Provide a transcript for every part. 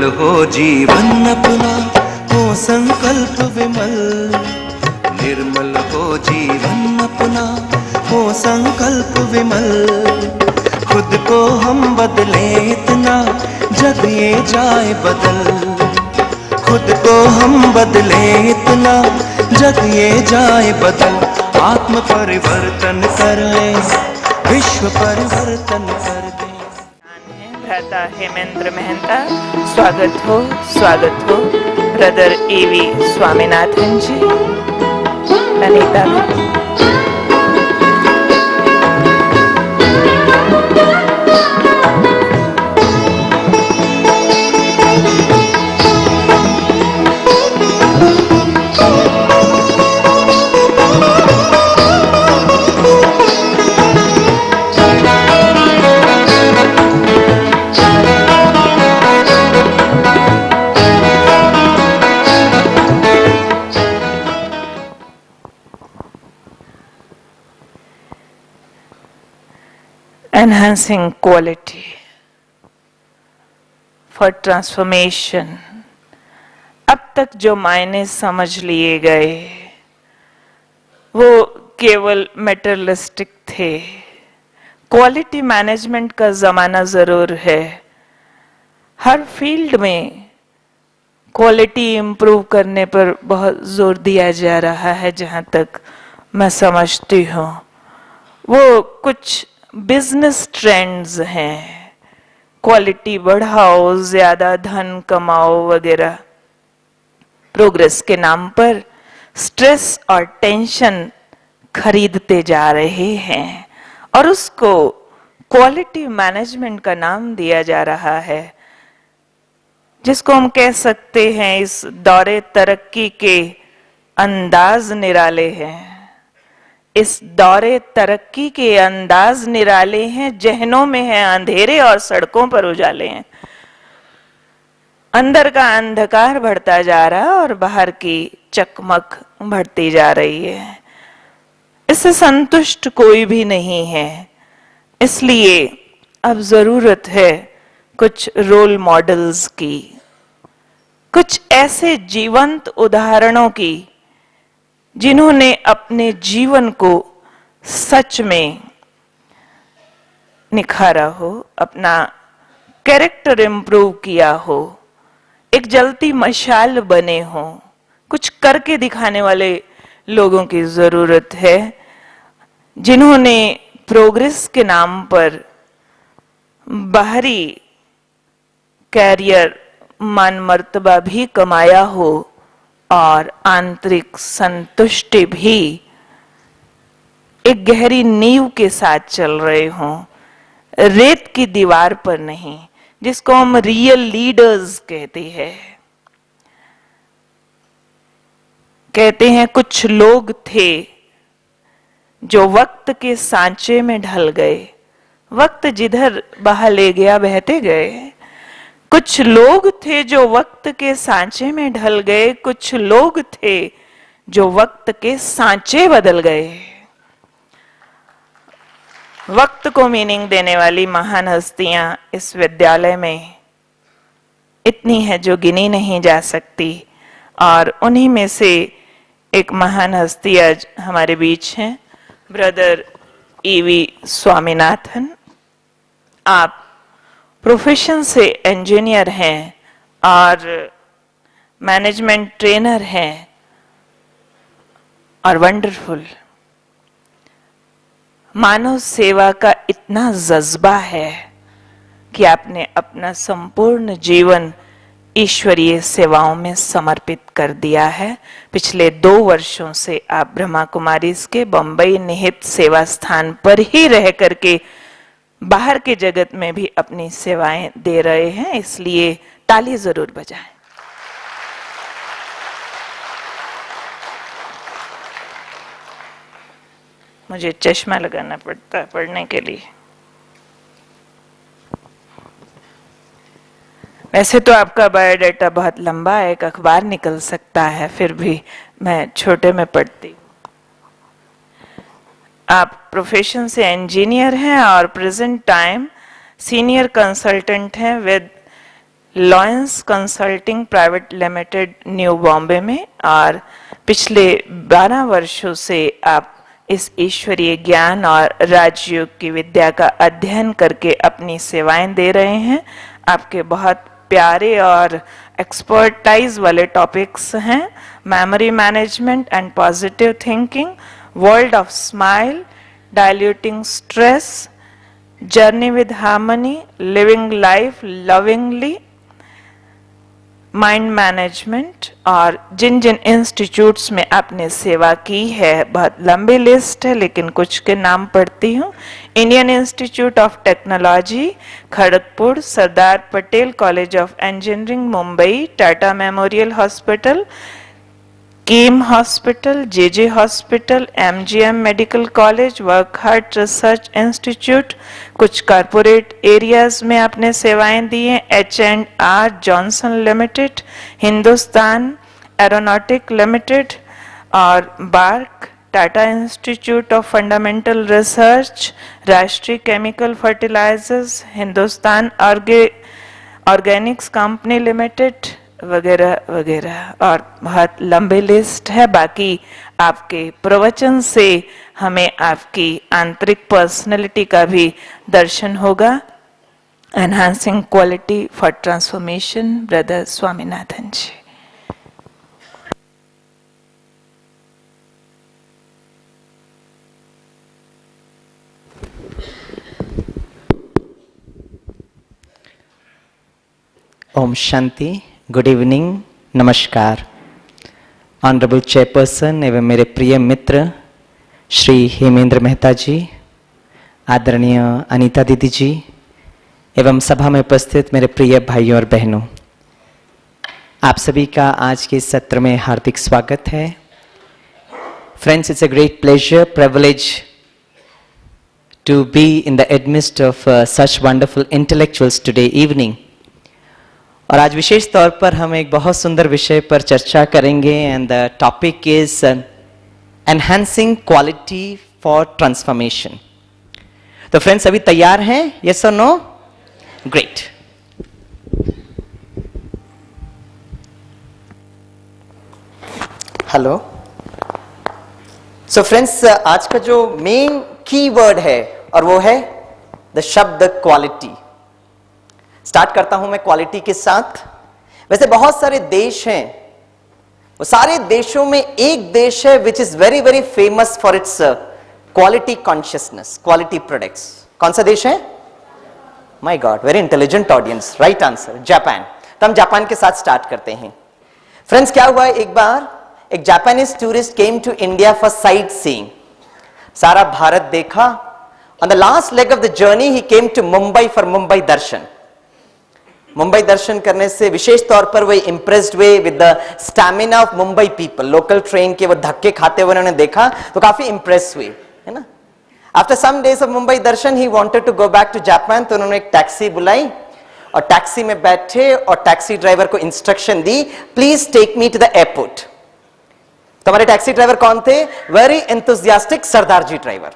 निर्मल हो जीवन अपना, हो संकल्प विमल। निर्मल हो जीवन अपना, हो संकल्प विमल। खुद को हम बदले इतना, जग ये जाए बदल। खुद को हम बदले इतना, जग ये जाए बदल। आत्म परिवर्तन कर ले, विश्व परिवर्तन कर दे। भ्राता हेमेंद्र मेहता, स्वागत हो brother AV Swaminathan ji, Anita. Enhancing quality for transformation। अब तक जो मायने समझ लिए गए वो केवल मेटेरियलिस्टिक थे। क्वालिटी मैनेजमेंट का जमाना जरूर है। हर फील्ड में क्वालिटी इंप्रूव करने पर बहुत जोर दिया जा रहा है। जहां तक मैं समझती हूँ वो कुछ बिजनेस ट्रेंड्स हैं, क्वालिटी बढ़ाओ, ज्यादा धन कमाओ वगैरह। प्रोग्रेस के नाम पर स्ट्रेस और टेंशन खरीदते जा रहे हैं और उसको क्वालिटी मैनेजमेंट का नाम दिया जा रहा है, जिसको हम कह सकते हैं इस दौरे तरक्की के अंदाज निराले हैं। इस दौरे तरक्की के अंदाज निराले हैं, जहनों में है अंधेरे और सड़कों पर उजाले हैं। अंदर का अंधकार बढ़ता जा रहा है और बाहर की चकमक बढ़ती जा रही है। इससे संतुष्ट कोई भी नहीं है। इसलिए अब जरूरत है कुछ रोल मॉडल्स की, कुछ ऐसे जीवंत उदाहरणों की जिन्होंने अपने जीवन को सच में निखारा हो, अपना कैरेक्टर इंप्रूव किया हो, एक जलती मशाल बने हो। कुछ करके दिखाने वाले लोगों की जरूरत है, जिन्होंने प्रोग्रेस के नाम पर बाहरी कैरियर, मान मर्तबा भी कमाया हो और आंतरिक संतुष्टि भी एक गहरी नींव के साथ चल रहे हों, रेत की दीवार पर नहीं, जिसको हम रियल लीडर्स कहते हैं। कहते हैं कुछ लोग थे जो वक्त के सांचे में ढल गए, वक्त जिधर बहा ले गया बहते गए। कुछ लोग थे जो वक्त के सांचे में ढल गए, कुछ लोग थे जो वक्त के सांचे बदल गए। वक्त को मीनिंग देने वाली महान हस्तियां इस विद्यालय में इतनी है जो गिनी नहीं जा सकती, और उन्हीं में से एक महान हस्ती आज हमारे बीच हैं, ब्रदर ईवी स्वामीनाथन। आप प्रोफेशन से इंजीनियर हैं और मैनेजमेंट ट्रेनर हैं और वंडरफुल मानव सेवा का इतना जज्बा है कि आपने अपना संपूर्ण जीवन ईश्वरीय सेवाओं में समर्पित कर दिया है। पिछले 2 वर्षों से आप ब्रह्मा कुमारीज के बंबई निहित सेवा स्थान पर ही रह करके बाहर के जगत में भी अपनी सेवाएं दे रहे हैं, इसलिए ताली जरूर बजाएं। मुझे चश्मा लगाना पड़ता है पढ़ने के लिए। वैसे तो आपका बायोडाटा बहुत लंबा है, एक अखबार निकल सकता है, फिर भी मैं छोटे में पढ़ती हूँ। आप प्रोफेशन से इंजीनियर हैं और प्रेजेंट टाइम सीनियर कंसल्टेंट हैं with lions consulting private limited new Bombay में, और पिछले 12 वर्षों से आप इस ईश्वरीय ज्ञान और राजयोग की विद्या का अध्ययन करके अपनी सेवाएं दे रहे हैं। आपके बहुत प्यारे और एक्सपर्टाइज वाले टॉपिक्स हैं: memory management and positive thinking, world of smile, diluting stress, journey with harmony, living life lovingly, mind management. और जिन जिन इंस्टीट्यूट्स में आपने सेवा की है, बहुत लंबी लिस्ट है लेकिन कुछ के नाम पढ़ती हूँ: Indian institute of technology Kharagpur, Sardar Patel college of engineering Mumbai, Tata memorial hospital, KEM hospital, JJ hospital, MGM medical college, Wockhardt research institute. कुछ कारपोरेट एरियाज में आपने सेवाएं दी हैं: H&R Johnson limited, Hindustan aeronautic limited और BARC, Tata institute of fundamental research, Rashtriya chemical fertilizers, Hindustan organics company limited वगैरह वगैरह। और बहुत लंबी लिस्ट है। बाकी आपके प्रवचन से हमें आपकी आंतरिक पर्सनैलिटी का भी दर्शन होगा। Enhancing quality for transformation, brother Swaminathan ji. ओम शांति, गुड इवनिंग, नमस्कार। ऑनरेबल चेयरपर्सन एवं मेरे प्रिय मित्र श्री हेमेंद्र मेहता जी, आदरणीय अनीता दीदी जी एवं सभा में उपस्थित मेरे प्रिय भाइयों और बहनों, आप सभी का आज के सत्र में हार्दिक स्वागत है। Friends, it's a great pleasure, privilege to be in the amidst of such wonderful intellectuals today evening. और आज विशेष तौर पर हम एक बहुत सुंदर विषय पर चर्चा करेंगे and the topic is enhancing quality for transformation. तो फ्रेंड्स, अभी तैयार हैं? यस और no? Great. Hello. So friends, आज का जो मेन की वर्ड है और वो है द शब्द क्वालिटी। स्टार्ट करता हूं मैं क्वालिटी के साथ। वैसे बहुत सारे देश हैं, वो सारे देशों में एक देश है which is very very famous for its quality consciousness, quality products. कौन सा देश है? My God, very intelligent audience, right answer, Japan. तो हम जापान के साथ स्टार्ट करते हैं। फ्रेंड्स, क्या हुआ, एक बार एक Japanese tourist came to India for sightseeing. सारा भारत देखा। On the last leg of the journey he came to Mumbai for Mumbai दर्शन। मुंबई दर्शन करने से विशेष तौर पर वे इंप्रेस्ड हुए with the stamina of Mumbai people. Local train के वो धक्के खाते हुए उन्होंने देखा तो काफी इंप्रेस हुए, है ना। After some days of Mumbai दर्शन he wanted to go back to Japan. तो उन्होंने एक टैक्सी बुलाई और टैक्सी में बैठे और टैक्सी ड्राइवर को इंस्ट्रक्शन दी, please take me to the airport. तो हमारे टैक्सी ड्राइवर कौन थे? Very enthusiastic Sardar ji driver.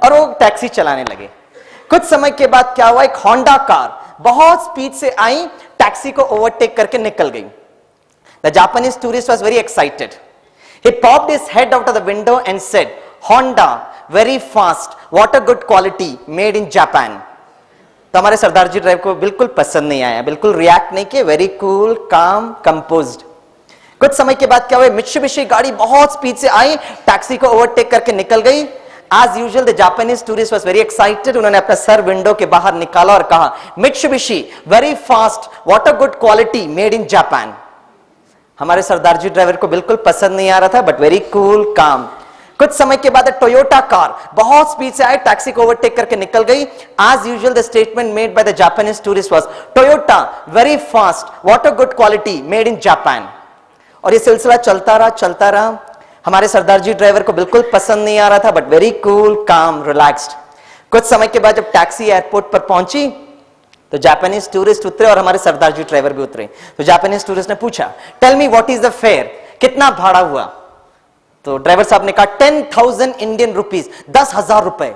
और वो टैक्सी चलाने लगे। कुछ समय के बाद क्या हुआ, एक होंडा कार बहुत स्पीड से आई, टैक्सी को ओवरटेक करके निकल गई। The Japanese tourist was very excited. He popped his head out of the window and said, Honda very fast, what a good quality, made in Japan. तो हमारे सरदार ji driver को बिल्कुल पसंद नहीं आया, बिल्कुल रिएक्ट नहीं किए, वेरी कूल, काम, कंपोज्ड। कुछ समय के बाद क्या हुआ, मित्सुबिशी गाड़ी बहुत स्पीड से आई, टैक्सी को ओवरटेक करके निकल गई। As usual, the Japanese tourist was very excited. उन्होंने अपना सर विंडो के बाहर निकाला और कहा, Mitsubishi, very fast, what a good quality, made in Japan. हमारे सरदार जी ड्राइवर को बिल्कुल पसंद नहीं आ रहा था, but very cool, calm. कुछ समय के बाद टोयोटा कार बहुत स्पीड से आई, टैक्सी को ओवरटेक करके निकल गई। As usual, the statement made by the Japanese tourist was, Toyota, very fast, what a good quality, made in Japan. और ये सिलसिला चलता रहा। हमारे सरदार जी ड्राइवर को बिल्कुल पसंद नहीं आ रहा था, बट वेरी कूल, काम, रिलैक्स्ड। कुछ समय के बाद जब टैक्सी एयरपोर्ट पर पहुंची तो जापानीज टूरिस्ट उतरे और हमारे सरदार जी ड्राइवर भी उतरे। तो जापानीज टूरिस्ट ने पूछा, tell me what is the fare, कितना भाड़ा हुआ? तो ड्राइवर साहब ने कहा 10,000 इंडियन रुपीज, 10,000 रुपए।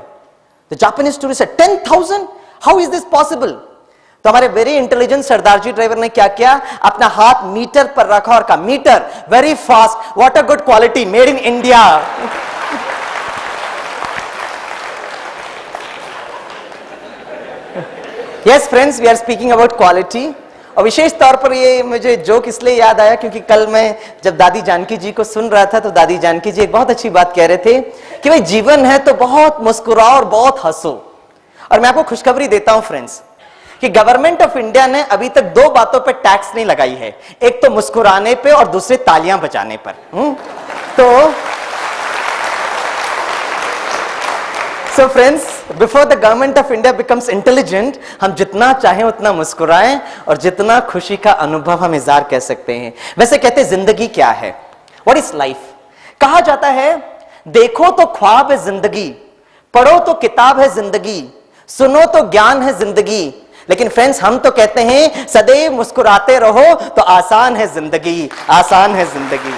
तो जापानीज टूरिस्ट से 10,000, हाउ इज दिस पॉसिबल? तो हमारे वेरी इंटेलिजेंट सरदार जी ड्राइवर ने क्या किया, अपना हाथ मीटर पर रखा और कहा meter very fast, what a good quality, made in India. Yes friends, we are speaking about quality. और विशेष तौर पर ये मुझे जोक इसलिए याद आया क्योंकि कल मैं जब दादी जानकी जी को सुन रहा था तो दादी जानकी जी एक बहुत अच्छी बात कह रहे थे कि भाई जीवन है तो बहुत मुस्कुराओ और बहुत हंसो। और मैं आपको खुशखबरी देता हूं फ्रेंड्स कि गवर्नमेंट ऑफ इंडिया ने अभी तक दो बातों पे टैक्स नहीं लगाई है, एक तो मुस्कुराने पे और दूसरे तालियां बजाने पर। तो So friends, before the government of India becomes intelligent, हम जितना चाहें उतना मुस्कुराएं और जितना खुशी का अनुभव हम इज़हार कह सकते हैं। वैसे कहते हैं जिंदगी क्या है, What is life? कहा जाता है देखो तो ख्वाब है जिंदगी, पढ़ो तो किताब है जिंदगी, सुनो तो ज्ञान है जिंदगी। लेकिन फ्रेंड्स हम तो कहते हैं सदैव मुस्कुराते रहो तो आसान है जिंदगी, आसान है जिंदगी।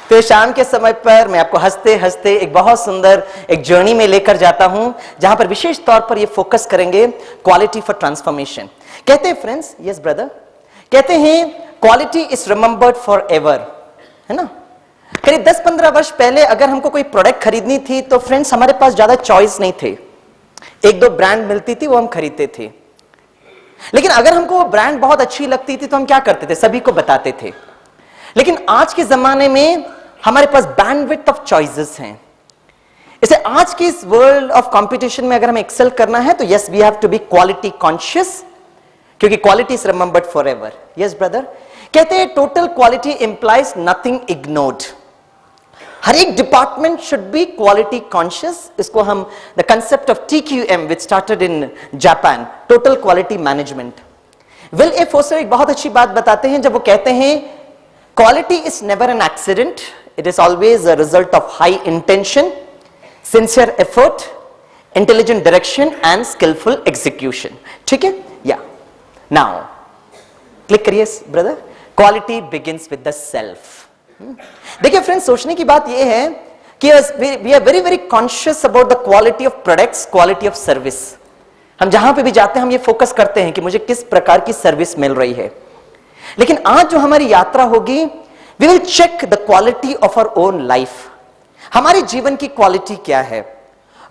तो शाम के समय पर मैं आपको हंसते हंसते एक बहुत सुंदर एक जर्नी में लेकर जाता हूं जहां पर विशेष तौर पर ये फोकस करेंगे क्वालिटी फॉर ट्रांसफॉर्मेशन। कहते हैं फ्रेंड्स, यस ब्रदर, कहते हैं quality is remembered for ever, है ना। करीब 10-15 वर्ष पहले अगर हमको कोई प्रोडक्ट खरीदनी थी तो फ्रेंड्स हमारे पास ज्यादा चॉइस नहीं थे, एक दो ब्रांड मिलती थी वो हम खरीदते थे। लेकिन अगर हमको वो ब्रांड बहुत अच्छी लगती थी तो हम क्या करते थे, सभी को बताते थे। लेकिन आज के जमाने में हमारे पास बैंडविड्थ ऑफ चॉइसेस हैं। इसे आज के इस वर्ल्ड ऑफ कंपटीशन में अगर हमें एक्सेल करना है तो yes we have to be quality conscious, क्योंकि quality is remembered for ever. Yes brother, कहते हैं total quality implies nothing ignored. हर एक department should be quality conscious. इसको हम the concept of TQM which started in Japan, total quality management. Will a foster एक बहुत अच्छी बात बताते हैं जब वो कहते हैं quality is never an accident, it is always a result of high intention, sincere effort, intelligent direction and skillful execution। ठीक है, या now क्लिक करिए brother, quality begins with the self। देखिए फ्रेंड्स, सोचने की बात यह है कि we are very very conscious about the quality of products, quality of service। हम जहां पे भी जाते हैं हम ये फोकस करते हैं कि मुझे किस प्रकार की सर्विस मिल रही है। लेकिन आज जो हमारी यात्रा होगी, we will check the quality of our own life। हमारे जीवन की क्वालिटी क्या है,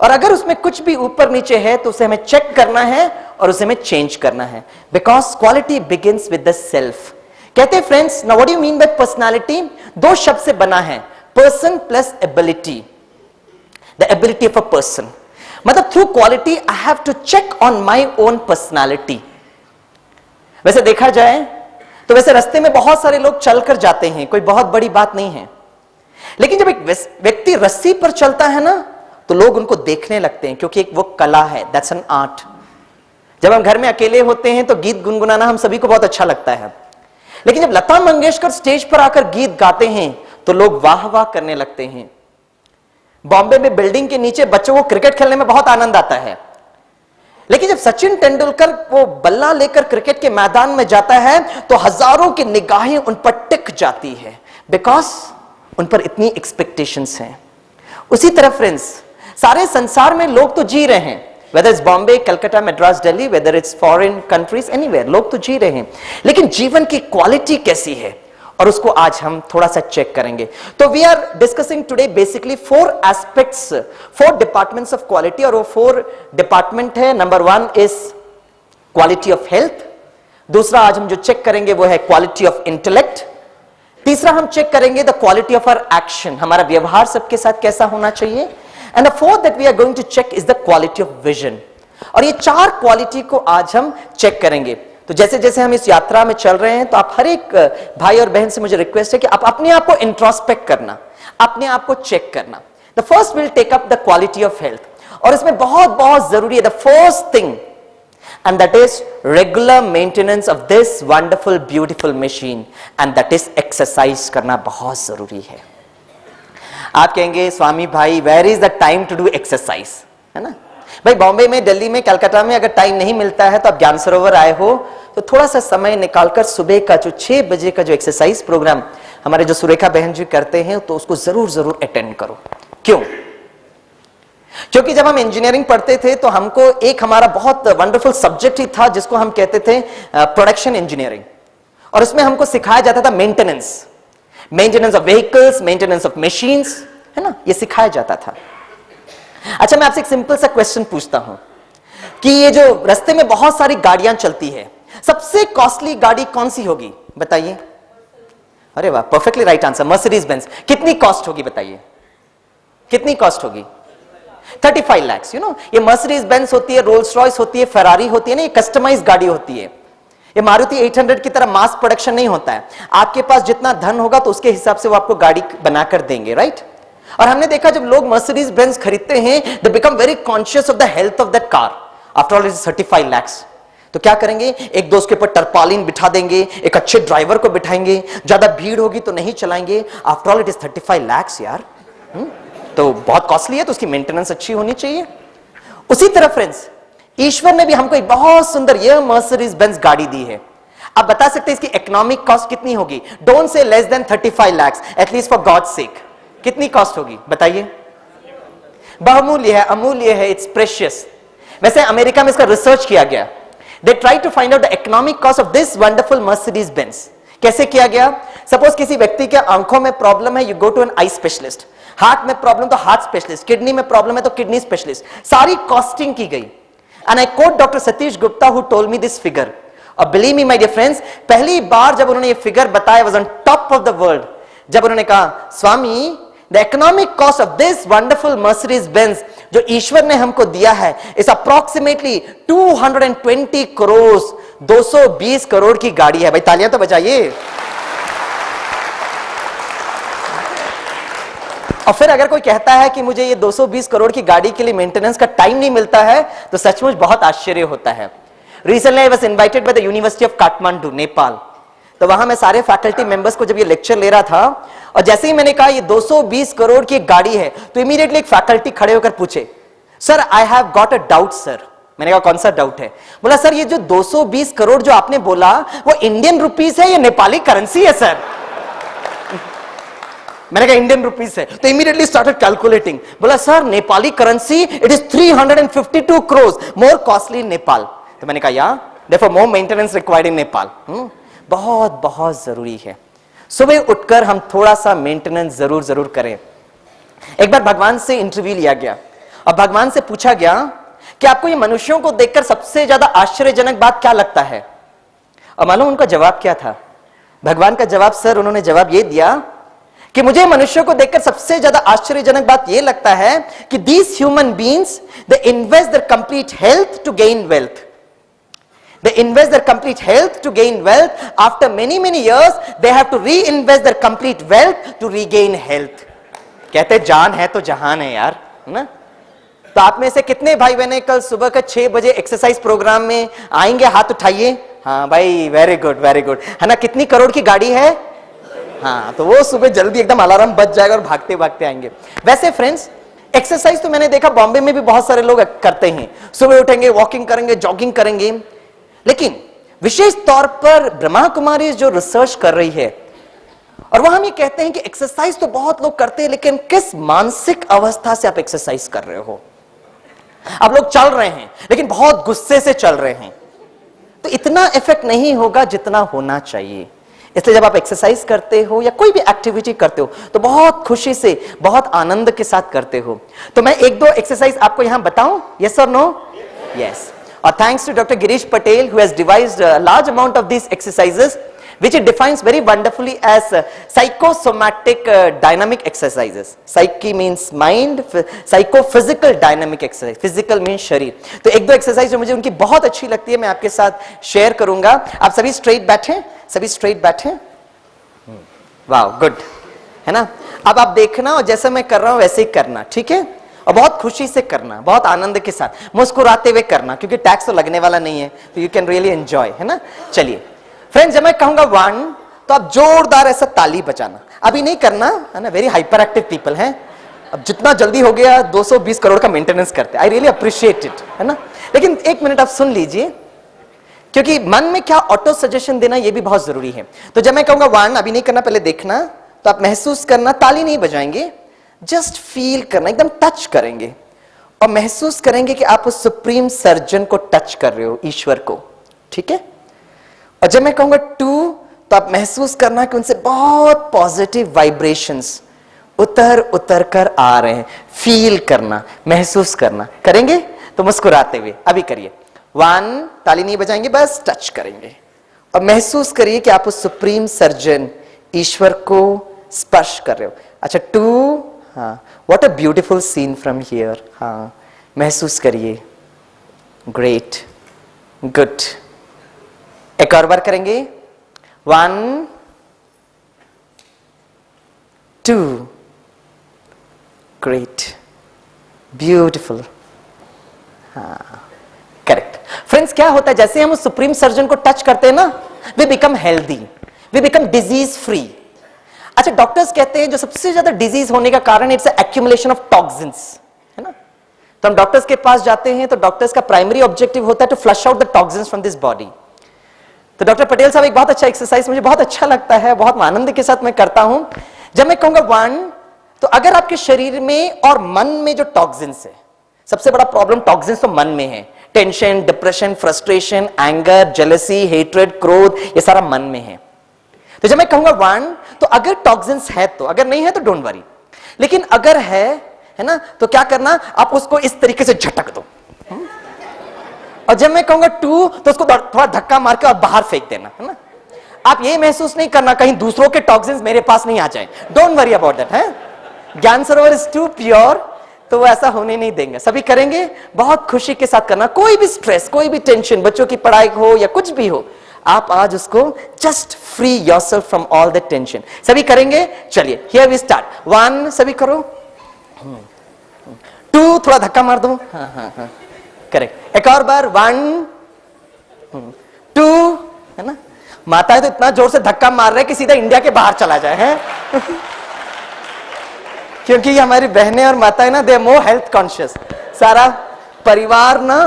और अगर उसमें कुछ भी ऊपर नीचे है तो उसे हमें चेक करना है और उसे हमें चेंज करना है, because quality begins with the self. कहते हैं friends, now what do you mean by personality? दो शब्द से बना है, person plus ability. The ability of a person, मतलब through quality I have to check on my own personality. वैसे देखा जाए तो वैसे रास्ते में बहुत सारे लोग चलकर जाते हैं, कोई बहुत बड़ी बात नहीं है। लेकिन जब एक व्यक्ति रस्सी पर चलता है ना तो लोग उनको देखने लगते हैं, क्योंकि एक वो कला है, दैट्स एन आर्ट। जब हम घर में अकेले होते हैं तो गीत गुनगुनाना हम सभी को बहुत अच्छा लगता है, लेकिन जब लता मंगेशकर स्टेज पर आकर गीत गाते हैं तो लोग वाह वाह करने लगते हैं। बॉम्बे में बिल्डिंग के नीचे बच्चों को क्रिकेट खेलने में बहुत आनंद आता है, लेकिन जब सचिन तेंदुलकर वो बल्ला लेकर क्रिकेट के मैदान में जाता है तो हजारों की निगाहें उन पर टिक जाती है, बिकॉज उन पर इतनी एक्सपेक्टेशंस हैं। उसी तरह फ्रेंड्स, सारे संसार में लोग तो जी रहे हैं, whether it's Bombay, Calcutta, Madras, Delhi, whether it's foreign countries, anywhere, लोग तो जी रहे हैं। लेकिन जीवन की क्वालिटी कैसी है, और उसको आज हम थोड़ा सा चेक करेंगे। तो we are discussing today basically 4 aspects, 4 departments of quality, और वो 4 डिपार्टमेंट है। Number 1 is quality of health, दूसरा आज हम जो चेक करेंगे वो है क्वालिटी ऑफ इंटेलेक्ट, तीसरा हम चेक करेंगे the quality of our action, हमारा व्यवहार सबके साथ कैसा होना चाहिए, and the fourth that we are going to check is the quality of vision. और ये 4 क्वालिटी को आज हम चेक करेंगे। तो जैसे जैसे हम इस यात्रा में चल रहे हैं तो आप हर एक भाई और बहन से मुझे रिक्वेस्ट है कि आप अपने आप को इंट्रोस्पेक्ट करना, अपने आप को चेक करना। The first will take up the quality of health, और इसमें बहुत बहुत जरूरी है the first thing, and that is regular maintenance of this wonderful beautiful machine, and that is exercise करना बहुत जरूरी है। आप कहेंगे स्वामी भाई where is the time to do exercise, है ना भाई? बॉम्बे में, दिल्ली में, कलकत्ता में अगर टाइम नहीं मिलता है तो आप ज्ञान सरोवर आए हो तो थोड़ा सा समय निकालकर सुबह का जो 6 बजे का जो एक्सरसाइज प्रोग्राम हमारे जो सुरेखा बहन जी करते हैं तो उसको जरूर जरूर अटेंड करो। क्यों? क्योंकि जब हम इंजीनियरिंग पढ़ते थे तो हमको एक हमारा बहुत वंडरफुल सब्जेक्ट ही था जिसको हम कहते थे प्रोडक्शन इंजीनियरिंग, और उसमें हमको सिखाया जाता था maintenance of vehicles, maintenance of machines, है ना, ये सिखाया जाता था। अच्छा, मैं आपसे एक सिंपल सा क्वेश्चन पूछता हूं कि ये जो रास्ते में बहुत सारी गाड़ियां चलती है, सबसे कॉस्टली गाड़ी कौन सी होगी बताइए? अरे वाह, perfectly right answer, Mercedes Benz. कितनी कॉस्ट होगी बताइए? कितनी कॉस्ट होगी? 35 लाख। यू नो, ये मर्सिडीज बेंज होती है, रोल्स रॉयस होती है, फेरारी होती है ना, ये कस्टमाइज गाड़ी होती है। ये मारुति 800 की तरह मास प्रोडक्शन नहीं होता है। आपके पास जितना धन होगा तो उसके हिसाब से वो आपको गाड़ी बनाकर देंगे, राइट? और हमने देखा जब लोग मर्सिडीज बेंज खरीदते हैं, they become very conscious of the health of that car. After all it is 35 lakh. तो क्या करेंगे, एक दोस्त के ऊपर टरपालिन बिठा देंगे, एक अच्छे ड्राइवर को बिठाएंगे, ज्यादा भीड़ होगी तो नहीं चलाएंगे। After all it is 35 lakh यार। तो बहुत कॉस्टली है, तो उसकी मेंटेनेंस अच्छी होनी चाहिए। उसी तरह फ्रेंड्स, ईश्वर ने भी हमको एक बहुत सुंदर ये मर्सिडीज बेंज गाड़ी दी है। आप बता सकते हैं इसकी इकोनॉमिक कॉस्ट कितनी होगी? Don't say less than 35 lakh, at least for God sake. कितनी कॉस्ट होगी बताइए? बहुमूल्य है, अमूल्य है, इट्स प्रेशियस। वैसे अमेरिका में इसका रिसर्च किया गया। They try to find out the economic cost of this wonderful Mercedes Benz. कैसे किया गया? सपोज किसी व्यक्ति के आंखों में प्रॉब्लम है, you go to an eye specialist. Heart में प्रॉब्लम तो हार्ट स्पेशलिस्ट, किडनी में प्रॉब्लम है तो किडनी स्पेशलिस्ट। सारी कॉस्टिंग की गई। And I quote doctor Satish Gupta who told me this figure. और believe me my dear friends, पहली बार जब उन्होंने ये फिगर बताया, was on top of the world. जब उन्होंने कहा, Swami, the economic cost of this wonderful Mercedes Benz जो ईश्वर ने हमको दिया है इज अप्रोक्सीमेटली 220 करोड़, 220 करोड़ की गाड़ी है। भाई तालियां तो बजाइए। और फिर अगर कोई कहता है कि मुझे ये 220 करोड़ की गाड़ी के लिए मेंटेनेंस का टाइम नहीं मिलता है, तो सचमुच बहुत आश्चर्य होता है। Recently I was invited by the university of Kathmandu, Nepal. तो वहां मैं सारे फैकल्टी मेंबर्स को जब ये लेक्चर ले रहा था, और जैसे ही मैंने कहा ये 220 करोड़ की एक गाड़ी है, तो इमीडिएटली एक फैकल्टी खड़े होकर पूछे, sir I have got a doubt sir. मैंने कहा कौन सा डाउट है? बोला सर ये जो 220 करोड़ जो आपने बोला वो इंडियन रुपीस है या नेपाली करेंसी है सर? मैंने कहा इंडियन रुपीस है। तो इमीडिएटली स्टार्टेड कैलकुलेटिंग। बोला sir Nepali currency it is 352 crore more costly इन नेपाल। तो मैंने कहा या therefore more maintenance required in Nepal. बहुत बहुत जरूरी है सुबह उठकर हम थोड़ा सा मेंटेनेंस जरूर करें। एक बार भगवान से इंटरव्यू लिया गया और भगवान से पूछा गया कि आपको ये मनुष्यों को देखकर सबसे ज्यादा आश्चर्यजनक बात क्या लगता है? और मालूम उनका जवाब क्या था? भगवान का जवाब, सर उन्होंने जवाब ये दिया कि मुझे मनुष्यों को देखकर सबसे ज्यादा आश्चर्यजनक बात यह लगता है कि these human beings they invest their complete health to gain wealth. They invest their complete health to gain wealth. After many years, they have to reinvest their complete wealth to regain health. कहते जान है तो जहान है यार, ना? तो आप में से कितने भाई बहने कल सुबह का 6 बजे एक्सरसाइज प्रोग्राम में आएंगे? हाथ उठाइए। हाँ भाई, वेरी गुड है ना? कितनी करोड़ की गाड़ी है? हाँ, तो वो सुबह जल्दी एकदम अलार्म बज जाएगा और भागते भागते आएंगे। वैसे फ्रेंड्स, एक्सरसाइज तो मैंने देखा बॉम्बे में भी बहुत सारे लोग करते हैं। सुबह उठेंगे, वॉकिंग करेंगे, जॉगिंग करेंगे। लेकिन विशेष तौर पर ब्रह्मा कुमारी जो रिसर्च कर रही है, और वह हम ये कहते हैं कि एक्सरसाइज तो बहुत लोग करते हैं, लेकिन किस मानसिक अवस्था से आप एक्सरसाइज कर रहे हो? आप लोग चल रहे हैं लेकिन बहुत गुस्से से चल रहे हैं, तो इतना इफेक्ट नहीं होगा जितना होना चाहिए। इसलिए जब आप एक्सरसाइज करते हो या कोई भी एक्टिविटी करते हो तो बहुत खुशी से, बहुत आनंद के साथ करते हो। तो मैं 1-2 एक्सरसाइज आपको यहां बताऊं? यस और नो? यस। और thanks to doctor Girish Patel who has devised a large amount of these exercises which it defines very wonderfully as psychosomatic dynamic exercises. Psyche means mind, psychophysical dynamic exercise. Physical means शरीर। तो 1-2 exercise जो मुझे उनकी बहुत अच्छी लगती है मैं आपके साथ शेयर करूंगा। आप सभी स्ट्रेट बैठे, सभी स्ट्रेट बैठे। वाह, गुड है ना? अब आप देखना और जैसे मैं कर रहा हूं वैसे ही करना, ठीक है? और बहुत खुशी से करना, बहुत आनंद के साथ, मुस्कुराते हुए करना, क्योंकि टैक्स तो लगने वाला नहीं है, तो यू कैन रियली एंजॉय, है ना? चलिए फ्रेंड्स, जब मैं कहूंगा 1 तो आप जोरदार ऐसा ताली बजाना। अभी नहीं करना, है ना? वेरी हाइपर एक्टिव पीपल हैं। अब जितना जल्दी हो गया 220 करोड़ का मेंटेनेंस करते, आई रियली अप्रिशिएट इट, है ना? लेकिन 1 मिनट आप सुन लीजिए, क्योंकि मन में क्या ऑटो सजेशन देना ये भी बहुत जरूरी है। तो जब मैं कहूंगा 1, अभी नहीं करना, पहले देखना, तो आप महसूस करना, ताली नहीं बजाएंगे, जस्ट फील करना, एकदम टच करेंगे और महसूस करेंगे कि आप उस सुप्रीम सर्जन को टच कर रहे हो, ईश्वर को, ठीक है। और जब मैं कहूंगा 2 तो आप महसूस करना कि उनसे बहुत पॉजिटिव वाइब्रेशंस उतर उतर कर आ रहे हैं, फील करना, महसूस करना। करेंगे तो मुस्कुराते हुए अभी करिए। 1, ताली नहीं बजाएंगे, बस टच करेंगे और महसूस करिए कि आप उस सुप्रीम सर्जन ईश्वर को स्पर्श कर रहे हो। अच्छा 2, हाँ, what a beautiful scene from here. हाँ, महसूस करिए। Great, good. एक और बार करेंगे। 1, 2, ग्रेट, ब्यूटीफुल। हाँ, करेक्ट। फ्रेंड्स, क्या होता है जैसे हम उस सुप्रीम सर्जन को टच करते हैं ना, we become healthy, we become disease free. अच्छा, डॉक्टर्स कहते हैं जो सबसे ज्यादा डिजीज होने का कारण इट्स एक्यूमुलेशन ऑफ टॉक्सिन्स, है ना। तो हम डॉक्टर्स के पास जाते हैं तो डॉक्टर्स का प्राइमरी ऑब्जेक्टिव होता है to flush out the toxins from this body. तो डॉक्टर पटेल साहब एक बहुत अच्छा एक्सरसाइज मुझे बहुत अच्छा लगता है, बहुत आनंद के साथ मैं करता हूं। जब मैं कहूंगा 1 तो अगर आपके शरीर में और मन में जो टॉक्सिन्स है, सबसे बड़ा प्रॉब्लम टॉक्सिन्स तो मन में है। Tension, depression, frustration, anger, jealousy, hatred, क्रोध, ये सारा मन में है। तो जब मैं कहूंगा 1 तो अगर टॉक्सिन्स है तो, अगर नहीं है तो डोंट वरी, लेकिन अगर है ना, तो क्या करना, आप उसको इस तरीके से झटक दो। और जब मैं कहूंगा 2 तो उसको थोड़ा धक्का मार के और बाहर फेंक देना, है ना। आप ये महसूस नहीं करना कहीं दूसरों के टॉक्सिन्स मेरे पास नहीं आ जाए, डोंट वरी अबाउट दैट, है। ज्ञान सरोवर इज टू प्योर, तो वो ऐसा होने नहीं देंगे। सभी करेंगे, बहुत खुशी के साथ करना। कोई भी स्ट्रेस, कोई भी टेंशन, बच्चों की पढ़ाई हो या कुछ भी हो, आप आज उसको just free yourself from all the tension. सभी करेंगे, चलिए हियर वी स्टार्ट। 1, सभी करो। 2, थोड़ा धक्का मार दो। हाँ हाँ हाँ, करेक्ट। एक और बार। 1, 2, है ना। माता तो इतना जोर से धक्का मार रहे हैं कि सीधा इंडिया के बाहर चला जाए, है। क्योंकि ये हमारी बहनें और माताएं ना, they are more health conscious. सारा परिवार ना,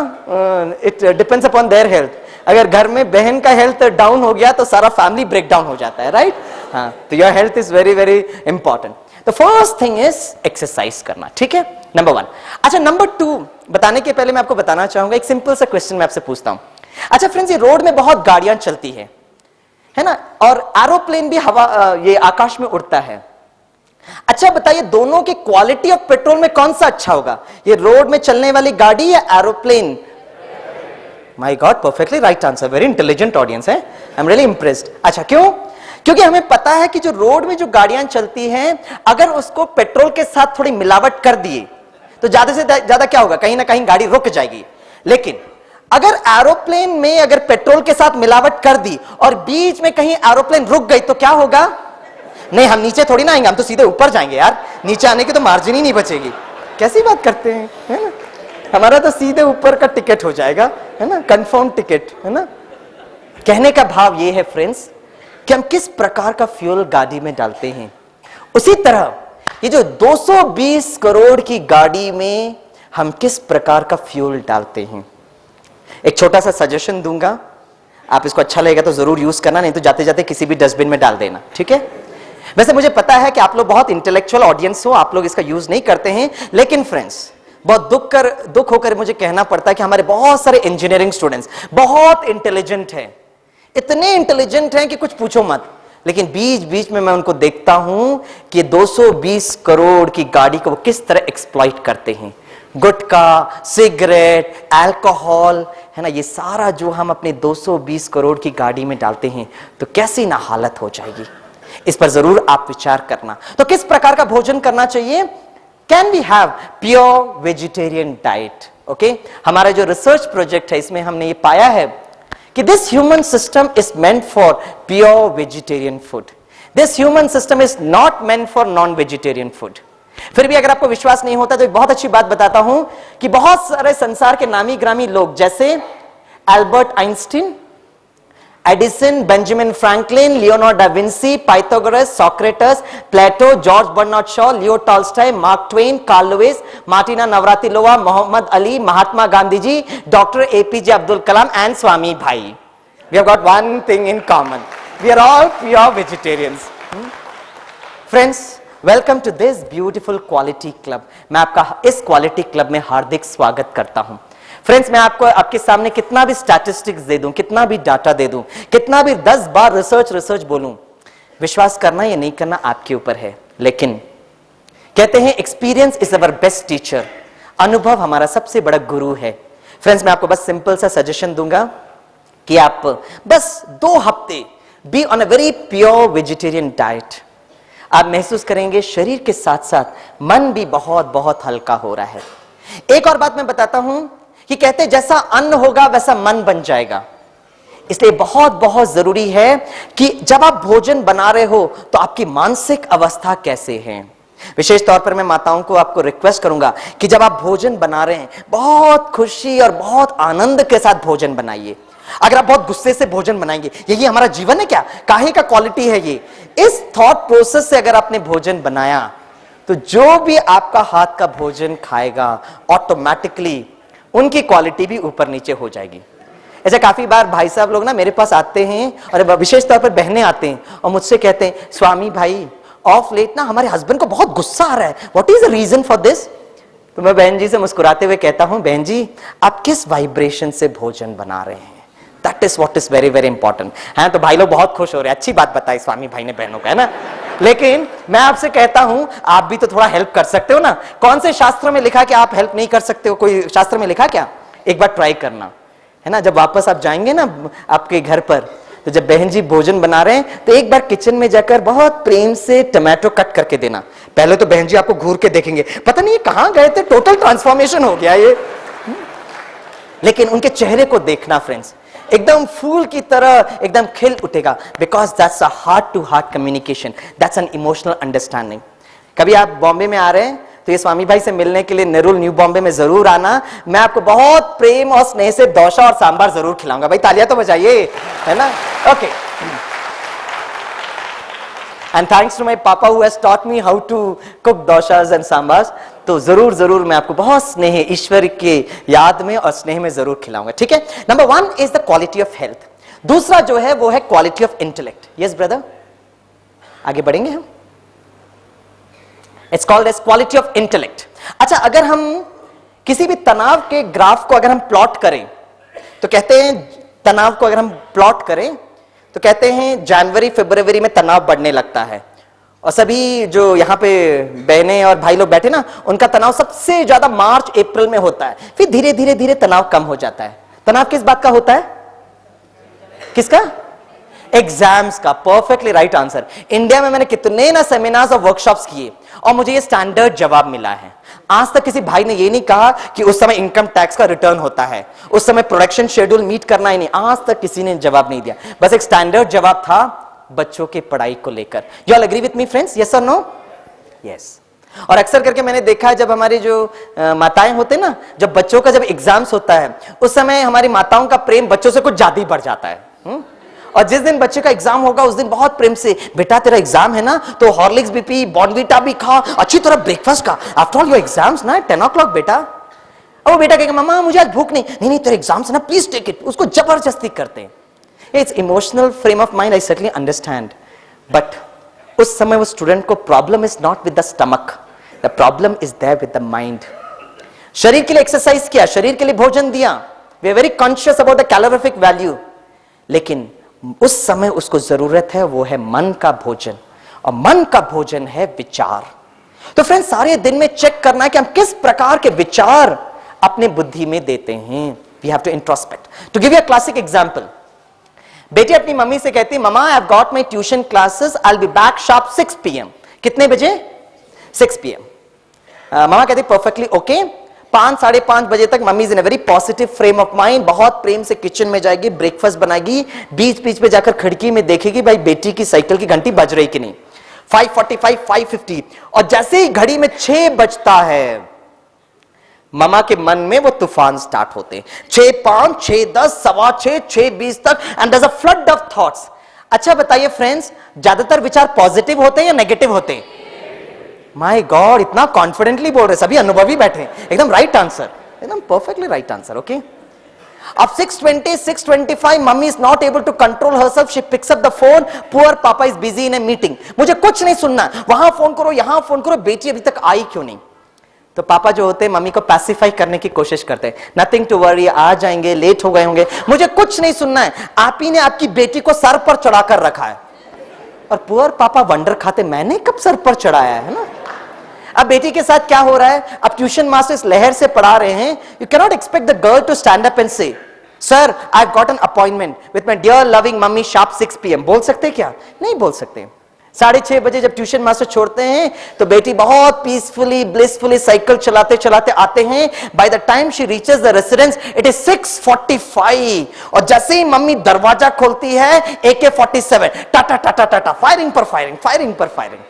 it depends upon their health. अगर घर में बहन का हेल्थ डाउन हो गया तो सारा फैमिली ब्रेक डाउन हो जाता है, राइट। हाँ, तो your health is very very important. The first thing is exercise करना, ठीक है, नंबर 1। अच्छा, नंबर 2 बताने के पहले मैं आपको बताना चाहूंगा, एक सिंपल सा क्वेश्चन मैं आपसे पूछता हूं। अच्छा फ्रेंड्स, ये रोड में बहुत गाड़ियां चलती है ना, और एरोप्लेन भी हवा, ये आकाश में उड़ता है। अच्छा बताइए, दोनों की क्वालिटी ऑफ पेट्रोल में कौन सा अच्छा होगा, ये रोड में चलने वाली गाड़ी या aeroplane? My God, perfectly right answer, very intelligent audience है, आई एम रियली इम्प्रेस्ड। अच्छा, क्यों? क्योंकि हमें पता है कि जो रोड में जो गाड़ियां चलती हैं, अगर उसको पेट्रोल के साथ थोड़ी मिलावट कर दिए तो ज्यादा से ज्यादा क्या होगा, कहीं ना कहीं गाड़ी रुक जाएगी। लेकिन अगर एरोप्लेन में अगर पेट्रोल के साथ मिलावट कर दी और बीच में कहीं एरोप्लेन रुक गई तो क्या होगा? नहीं, हम नीचे थोड़ी ना आएंगे, हम तो सीधे ऊपर जाएंगे यार, नीचे आने की तो मार्जिन ही नहीं बचेगी। कैसी बात करते हैं, है ना। हमारा तो सीधे ऊपर का टिकट हो जाएगा, है ना, कंफर्म टिकट, है ना। कहने का भाव ये है फ्रेंड्स कि हम किस प्रकार का फ्यूल गाड़ी में डालते हैं, उसी तरह ये जो 220 करोड़ की गाड़ी में हम किस प्रकार का फ्यूल डालते हैं। एक छोटा सा सजेशन दूंगा, आप इसको अच्छा लगेगा तो जरूर यूज करना, नहीं तो जाते जाते किसी भी डस्टबिन में डाल देना, ठीक है। वैसे मुझे पता है कि आप लोग बहुत इंटेलेक्चुअल ऑडियंस हो, आप लोग इसका यूज नहीं करते हैं, लेकिन फ्रेंड्स बहुत दुख होकर मुझे कहना पड़ता है कि हमारे बहुत सारे इंजीनियरिंग स्टूडेंट्स बहुत इंटेलिजेंट हैं, इतने इंटेलिजेंट हैं कि कुछ पूछो मत, लेकिन बीच बीच में मैं उनको देखता हूं कि 220 करोड़ की गाड़ी को वो किस तरह एक्सप्लॉइट करते हैं। गुटखा, सिगरेट, अल्कोहल, है ना, ये सारा जो हम अपने 220 करोड़ की गाड़ी में डालते हैं तो कैसी ना हालत हो जाएगी। इस पर जरूर आप विचार करना। तो किस प्रकार का भोजन करना चाहिए? Can we have pure vegetarian diet? Okay, हमारा जो रिसर्च प्रोजेक्ट है इसमें हमने ये पाया है कि this human system is meant for pure vegetarian food, this human system is not meant for non vegetarian food. फिर भी अगर आपको विश्वास नहीं होता तो एक बहुत अच्छी बात बताता हूं कि बहुत सारे संसार के नामी ग्रामी लोग जैसे Albert Einstein, Edison, Benjamin Franklin, Leonardo da Vinci, Pythagoras, Socrates, Plato, George Bernard Shaw, Leo Tolstoy, Mark Twain, Carl Lewis, Martina Navratilova, Muhammad Ali, Mahatma Gandhi ji, doctor APJ Abdul Kalam and Swami भाई, we have got one thing in common, we are all pure vegetarians. Friends, welcome to this beautiful quality club. मैं आपका इस quality club में हार्दिक स्वागत करता हूं। Friends, मैं आपको आपके सामने कितना भी स्टैटिस्टिक्स दे दूं, कितना भी डाटा दे दूं, कितना भी 10 बार रिसर्च बोलूं, विश्वास करना या नहीं करना आपके ऊपर है। लेकिन कहते हैं experience is our best teacher. अनुभव हमारा सबसे बड़ा गुरु है। फ्रेंड्स, मैं आपको बस सिंपल सा सजेशन दूंगा कि आप बस 2 हफ्ते be on a very pure vegetarian diet. आप महसूस करेंगे शरीर के साथ साथ मन भी बहुत बहुत हल्का हो रहा है। एक और बात मैं बताता हूं कि कहते हैं जैसा अन्न होगा वैसा मन बन जाएगा। इसलिए बहुत बहुत जरूरी है कि जब आप भोजन बना रहे हो तो आपकी मानसिक अवस्था कैसे है। विशेष तौर पर मैं माताओं को आपको रिक्वेस्ट करूंगा कि जब आप भोजन बना रहे हैं बहुत खुशी और बहुत आनंद के साथ भोजन बनाइए। अगर आप बहुत गुस्से से भोजन बनाएंगे, यही हमारा जीवन है क्या, काहे का क्वालिटी है ये, इस थॉट प्रोसेस से अगर आपने भोजन बनाया तो जो भी आपका हाथ का भोजन खाएगा ऑटोमेटिकली उनकी क्वालिटी भी ऊपर नीचे हो जाएगी। ऐसे काफी बार भाई साहब लोग ना मेरे पास आते हैं और विशेष तौर पर बहनें आते हैं और मुझसे कहते हैं, स्वामी भाई ऑफ लेट ना हमारे हस्बैंड को बहुत गुस्सा आ रहा है, what is the reason for this. तो मैं बहन जी से मुस्कुराते हुए कहता हूं, बहन जी आप किस वाइब्रेशन से भोजन बना रहे हैं, that is what is very very important है। तो भाई लोग बहुत खुश हो रहे हैं, अच्छी बात बताई स्वामी भाई ने बहनों का, है ना। लेकिन मैं आपसे कहता हूं आप भी तो थोड़ा हेल्प कर सकते हो ना। कौन से शास्त्र में लिखा कि आप हेल्प नहीं कर सकते हो, कोई शास्त्र में लिखा क्या? एक बार ट्राई करना, है ना। जब वापस आप जाएंगे ना आपके घर पर, तो जब बहन जी भोजन बना रहे हैं तो एक बार किचन में जाकर बहुत प्रेम से टमाटो कट करके देना। पहले तो बहन जी आपको घूर के देखेंगे, पता नहीं ये कहां गए थे, टोटल ट्रांसफॉर्मेशन हो गया ये। लेकिन उनके चेहरे को देखना फ्रेंड्स, एकदम फूल की तरह एकदम खिल उठेगा, because that's a heart to heart communication, that's an emotional understanding. कभी आप बॉम्बे में आ रहे हैं तो ये स्वामी भाई से मिलने के लिए नेरुल न्यू बॉम्बे में जरूर आना। मैं आपको बहुत प्रेम और स्नेह से डोसा और सांबार जरूर खिलाऊंगा। भाई तालियां तो बजाइए, है ना। Okay, and thanks to my papa who has taught me how to cook dosas and sambars. तो जरूर जरूर मैं आपको बहुत स्नेह ईश्वर के याद में और स्नेह में जरूर खिलाऊंगा, ठीक है। Number 1 is the quality of health. दूसरा जो है वो है quality of intellect. Yes brother, आगे बढ़ेंगे हम। It's called as quality of intellect. अच्छा, अगर हम किसी भी तनाव के ग्राफ को अगर हम प्लॉट करें तो कहते हैं, तनाव को अगर हम प्लॉट करें तो कहते हैं जनवरी फरवरी में तनाव बढ़ने लगता है, और सभी जो यहां पे बहनें और भाई लोग बैठे ना, उनका तनाव सबसे ज्यादा मार्च अप्रैल में होता है। फिर धीरे धीरे धीरे तनाव कम हो जाता है। तनाव किस बात का होता है? किसका? एग्जाम्स का। Perfectly right answer. इंडिया में मैंने कितने ना सेमिनार्स और वर्कशॉप्स किए और मुझे ये स्टैंडर्ड जवाब मिला है। आज तक किसी भाई ने ये नहीं कहा कि उस समय इनकम टैक्स का रिटर्न होता है, उस समय प्रोडक्शन शेड्यूल मीट करना ही नहीं, आज तक किसी ने जवाब नहीं दिया। बस एक स्टैंडर्ड जवाब था बच्चों के पढ़ाई को लेकर। You all agree with me friends? Yes और नो? यस। और अक्सर करके मैंने देखा है जब हमारी जो माताएं होते ना, जब बच्चों का जब एग्जाम्स होता है उस समय हमारी माताओं का प्रेम बच्चों से कुछ ज्यादा ही बढ़ जाता है। और जिस दिन बच्चे का एग्जाम होगा उस दिन बहुत प्रेम से, बेटा तेरा एग्जाम है ना तो हॉर्लिक्स भी पी, बॉर्नवीटा भी खा, अच्छी तरह ब्रेकफास्ट का, आफ्टर ऑल योर एग्जाम्स ना 10 o'clock बेटा। अब वो बेटा कहेगा मम्मा मुझे आज भूख नहीं, नहीं नहीं तेरे एग्जाम्स है ना प्लीज टेक इट। उसको जबरदस्ती करते हैं। It's emotional frame of mind, I certainly understand, but उस समय वो स्टूडेंट को problem is not with the stomach, the problem is there with the mind. शरीर के लिए एक्सरसाइज किया, शरीर के लिए भोजन दिया, we are very conscious about the calorific value, लेकिन उस समय उसको जरूरत है वो है मन का भोजन, और मन का भोजन है विचार। तो फ्रेंड्स, सारे दिन में चेक करना है कि हम किस प्रकार के विचार अपने बुद्धि में देते हैं। We have to introspect. To give you a classic example, बेटी अपनी मम्मी से कहती, mamma I have got my tuition classes, I will be back sharp 6 PM। कितने बजे? 6 PM। मम्मा कहती परफेक्टली ओके। 5-5:30 बजे तक mummy is in a very positive frame of mind, बहुत प्रेम से किचन में जाएगी, ब्रेकफास्ट बनाएगी, बीच बीच में जाकर खिड़की में देखेगी भाई बेटी की साइकिल की घंटी बज रही कि नहीं। 5:45, 5:50, और जैसे ही घड़ी में 6 बजता है ममा के मन में वो तूफान स्टार्ट होते, 6:05, 6:10, 6:15, 6:20 तक, and there is a flood of thoughts. अच्छा बताइए फ्रेंड्स, ज्यादातर विचार पॉजिटिव होते हैं या नेगेटिव होते हैं? माय गॉड, इतना कॉन्फिडेंटली बोल रहे, सभी अनुभवी बैठे, एकदम राइट आंसर, एकदम परफेक्टली राइट आंसर। ओके, अब 6:20, 6:25, mummy is not able to control herself, she picks up the phone, poor papa is busy in a meeting, मुझे कुछ नहीं सुनना, वहां फोन करो, यहां फोन करो, बेटी अभी तक आई क्यों नहीं? तो पापा जो होते हैं मम्मी को पैसिफाई करने की कोशिश करते हैं, नथिंग टू वरी, आ जाएंगे, लेट हो गए होंगे, मुझे कुछ नहीं सुनना है, आप ही ने आपकी बेटी को सर पर चढ़ाकर रखा है। और पुअर पापा वंडर खाते, मैंने कब सर पर चढ़ाया है ना? अब बेटी के साथ क्या हो रहा है, अब ट्यूशन मास्टर इस लहर से पढ़ा रहे हैं, you can not expect the girl to stand up and say, sir I got an appointment with my dear loving mummy sharp 6 PM। बोल सकते क्या? नहीं बोल सकते। 6:30 बजे जब ट्यूशन मास्टर छोड़ते हैं तो बेटी बहुत पीसफुली ब्लिसफुली साइकिल चलाते चलाते आते हैं, by the time she reaches the residence it is 6:45, और जैसे ही मम्मी दरवाजा खोलती है AK-47 टाटा टाटा टाटा, फायरिंग पर फायरिंग, फायरिंग पर फायरिंग।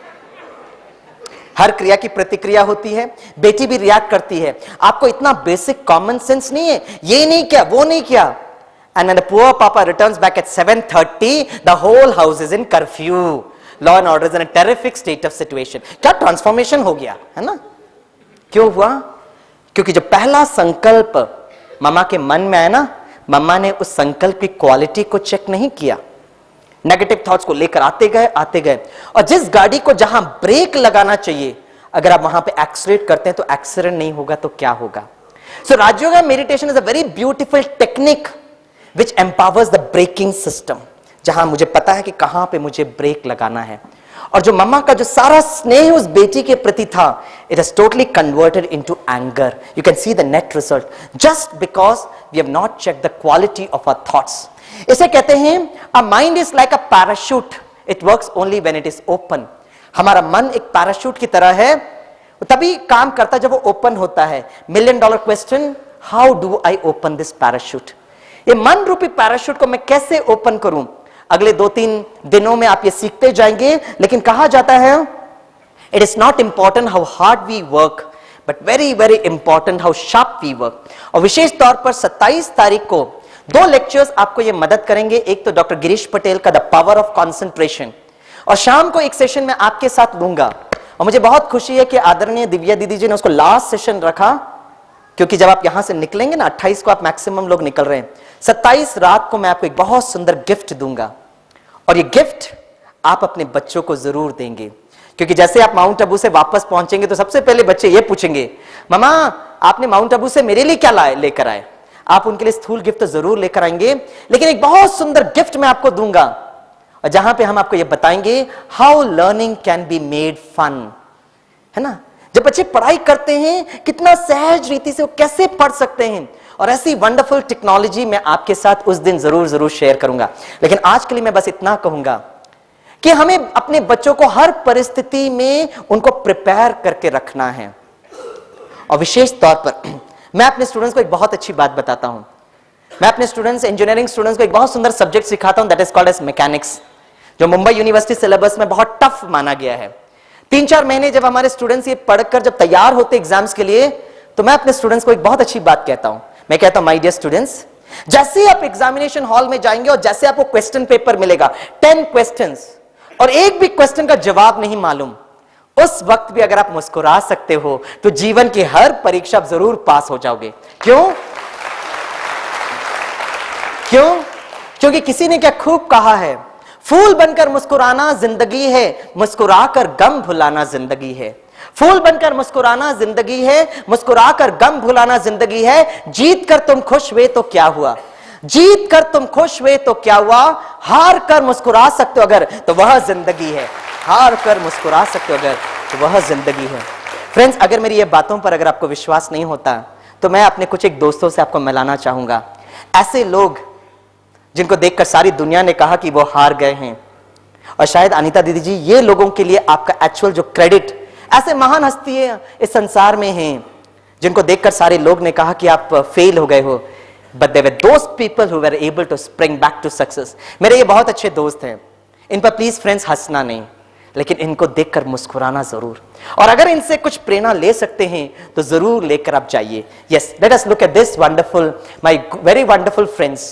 हर क्रिया की प्रतिक्रिया होती है, बेटी भी रिएक्ट करती है। आपको इतना बेसिक कॉमन सेंस नहीं है, ये नहीं किया वो नहीं किया, and when the poor papa returns back at 7:30 the whole house is in curfew, law and order is in a terrific state of situation. क्या ट्रांसफॉर्मेशन हो गया है ना? क्यों हुआ? क्योंकि जब पहला संकल्प मम्मा के मन में आया ना, मम्मा ने उस संकल्प की क्वालिटी को चेक नहीं किया, नेगेटिव थॉट्स को लेकर आते गए, और जिस गाड़ी को जहां ब्रेक लगाना चाहिए अगर आप वहां पे एक्सीलरेट करते हैं तो एक्सीडेंट नहीं होगा तो क्या होगा? So Rajyoga meditation is a very beautiful technique which empowers the braking system, जहां मुझे पता है कि कहां पे मुझे ब्रेक लगाना है। और जो मम्मा का जो सारा स्नेह उस बेटी के प्रति था, it has totally converted into anger. You can see the net result just because we have not check the quality of our thoughts. इसे कहते हैं a mind is like a parachute, it works only when it is open. हमारा मन एक parachute की तरह है, तभी काम करता है जब वो ओपन होता है। $1,000,000 question, how do I open this parachute? ये मन रूपी पैराशूट को मैं कैसे ओपन करूं? अगले 2-3 दिनों में आप ये सीखते जाएंगे, लेकिन कहा जाता है it is not important how hard we work but very very important how sharp we work. और विशेष तौर पर 27 तारीख को 2 लेक्चर्स आपको ये मदद करेंगे। एक तो डॉक्टर गिरीश पटेल का द पावर ऑफ कंसंट्रेशन, और शाम को एक सेशन में आपके साथ लूंगा। और मुझे बहुत खुशी है कि आदरणीय दिव्या दीदी जी ने उसको लास्ट सेशन रखा, क्योंकि जब आप यहां से निकलेंगे ना, 28 को आप मैक्सिमम लोग निकल रहे हैं, 27 रात को मैं आपको एक बहुत सुंदर गिफ्ट दूंगा, और ये गिफ्ट आप अपने बच्चों को जरूर देंगे। क्योंकि जैसे आप माउंट आबू से वापस पहुंचेंगे तो सबसे पहले बच्चे ये पूछेंगे, मामा आपने माउंट आबू से मेरे लिए क्या लेकर आए? आप उनके लिए स्थूल गिफ्ट तो जरूर लेकर आएंगे, लेकिन एक बहुत सुंदर गिफ्ट मैं आपको दूंगा, और जहां पे हम आपको ये बताएंगे how learning can be made fun, है ना? जब बच्चे पढ़ाई करते हैं कितना सहज रीति से वो कैसे पढ़ सकते हैं, और ऐसी वंडरफुल टेक्नोलॉजी मैं आपके साथ उस दिन जरूर शेयर करूंगा। लेकिन आज के लिए मैं बस इतना कहूंगा कि हमें अपने बच्चों को हर परिस्थिति में उनको प्रिपेयर करके रखना है। और विशेष तौर पर मैं अपने स्टूडेंट्स को एक बहुत अच्छी बात बताता हूं। मैं अपने स्टूडेंट्स, इंजीनियरिंग स्टूडेंट्स को एक बहुत सुंदर सब्जेक्ट सिखाता हूं, that is called as mechanics, जो मुंबई यूनिवर्सिटी सिलेबस में बहुत टफ माना गया है। 3-4 महीने जब हमारे स्टूडेंट्स ये पढ़कर जब तैयार होते एग्जाम्स के लिए, तो मैं अपने स्टूडेंट्स को एक बहुत अच्छी बात कहता हूं। मैं कहता हूं, माय डियर स्टूडेंट्स, जैसे आप एग्जामिनेशन हॉल में जाएंगे और जैसे आपको क्वेश्चन पेपर मिलेगा 10 क्वेश्चंस, और एक भी क्वेश्चन का जवाब नहीं मालूम, उस वक्त भी अगर आप मुस्कुरा सकते हो तो जीवन की हर परीक्षा आप जरूर पास हो जाओगे। क्यों? क्योंकि किसी ने क्या खूब कहा है, फूल बनकर मुस्कुराना जिंदगी है, मुस्कुराकर गम भुलाना जिंदगी है। फूल बनकर मुस्कुराना जिंदगी है, मुस्कुराकर गम भुलाना जिंदगी है। जीत कर तुम खुश हुए तो क्या हुआ, जीत कर तुम खुश हुए तो क्या हुआ, हार कर मुस्कुरा सकते हो अगर तो वह जिंदगी है, हार कर मुस्कुरा सकते हो अगर तो वह जिंदगी है। फ्रेंड्स, अगर मेरी ये बातों पर अगर आपको विश्वास नहीं होता तो मैं अपने कुछ एक दोस्तों से आपको मिलाना चाहूंगा, ऐसे लोग जिनको देखकर सारी दुनिया ने कहा कि वो हार गए हैं। और शायद अनीता दीदी जी, ये लोगों के लिए आपका एक्चुअल जो क्रेडिट, ऐसे महान हस्तियां इस संसार में हैं जिनको देखकर सारे लोग ने कहा कि आप फेल हो गए हो, but they were those people who were able to spring back to success. मेरे ये बहुत अच्छे दोस्त हैं, इन पर प्लीज फ्रेंड्स हंसना नहीं, लेकिन इनको देखकर मुस्कुराना जरूर, और अगर इनसे कुछ प्रेरणा ले सकते हैं तो जरूर लेकर आप जाइए। Yes, let us look at this wonderful, my very wonderful friends.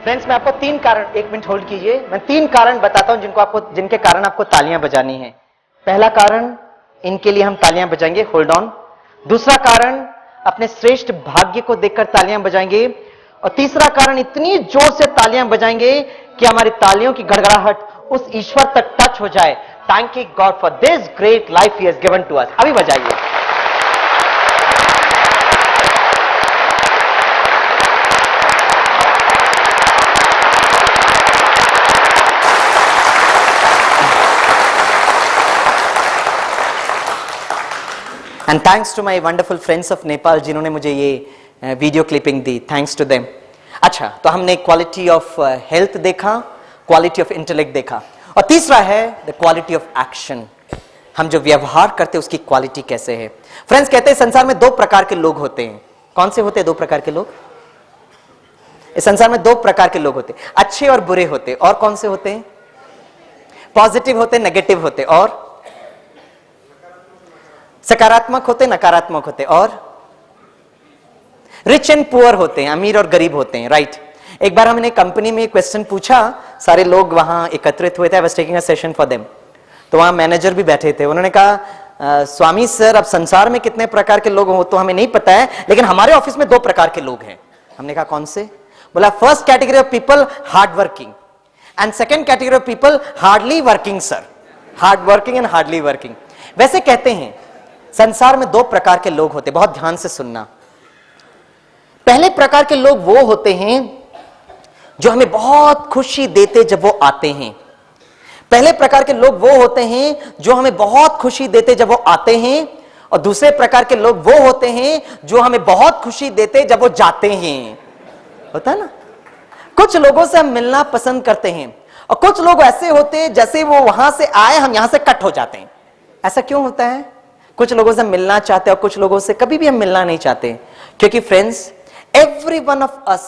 Friends, मैं आपको 3 कारण, 1 मिनट होल्ड कीजिए, मैं 3 कारण बताता हूं जिनके कारण आपको तालियां बजानी है। पहला कारण, इनके लिए हम तालियां बजाएंगे, होल्ड ऑन। दूसरा कारण, अपने श्रेष्ठ भाग्य को देखकर तालियां बजाएंगे। और तीसरा कारण, इतनी जोर से तालियां बजाएंगे कि हमारी तालियों की गड़गड़ाहट उस ईश्वर तक टच हो जाए। Thank you God for this great life he has given to us. अभी बजाइए। And thanks to my wonderful friends of Nepal जिन्होंने मुझे ये वीडियो क्लिपिंग दी, थैंक्स टू देम। अच्छा, तो हमने क्वालिटी ऑफ हेल्थ देखा, क्वालिटी ऑफ इंटेलेक्ट देखा, और तीसरा है द क्वालिटी ऑफ एक्शन। हम जो व्यवहार करते हैं उसकी क्वालिटी कैसे है। फ्रेंड्स, कहते हैं संसार में 2 प्रकार के लोग होते हैं। कौन से होते हैं 2 प्रकार के लोग? इस संसार में 2 प्रकार के लोग होते हैं, अच्छे और बुरे होते हैं। और कौन से होते हैं? पॉजिटिव होते, नेगेटिव होते, और सकारात्मक होते, नकारात्मक होते, और रिच एंड पुअर होते हैं, अमीर और गरीब होते हैं, राइट। एक बार हमने कंपनी में क्वेश्चन पूछा, सारे लोग वहां एकत्रित हुए थे, I was taking a session for them. तो वहां मैनेजर भी बैठे थे, उन्होंने कहा स्वामी सर, अब संसार में कितने प्रकार के लोग हो तो हमें नहीं पता है, लेकिन हमारे ऑफिस में 2 प्रकार के लोग हैं। हमने कहा कौन से? बोला first category of people hard working and second category of people hardly working sir. Hard working and hardly working. वैसे कहते हैं संसार में 2 प्रकार के लोग होते, बहुत ध्यान से सुनना। पहले प्रकार के लोग वो होते हैं जो हमें बहुत खुशी देते जब वो आते हैं। पहले प्रकार के लोग वो होते हैं जो हमें बहुत खुशी देते जब वो आते हैं, और दूसरे प्रकार के लोग वो होते हैं जो हमें बहुत खुशी देते जब वो जाते हैं। होता है ना, कुछ लोगों से हम मिलना पसंद करते हैं, और कुछ लोग ऐसे होते हैं जैसे वो वहां से आए हम यहां से कट हो जाते हैं। ऐसा क्यों होता है? कुछ लोगों से मिलना चाहते हैं और कुछ लोगों से कभी भी हम मिलना नहीं चाहते, क्योंकि friends, every one of us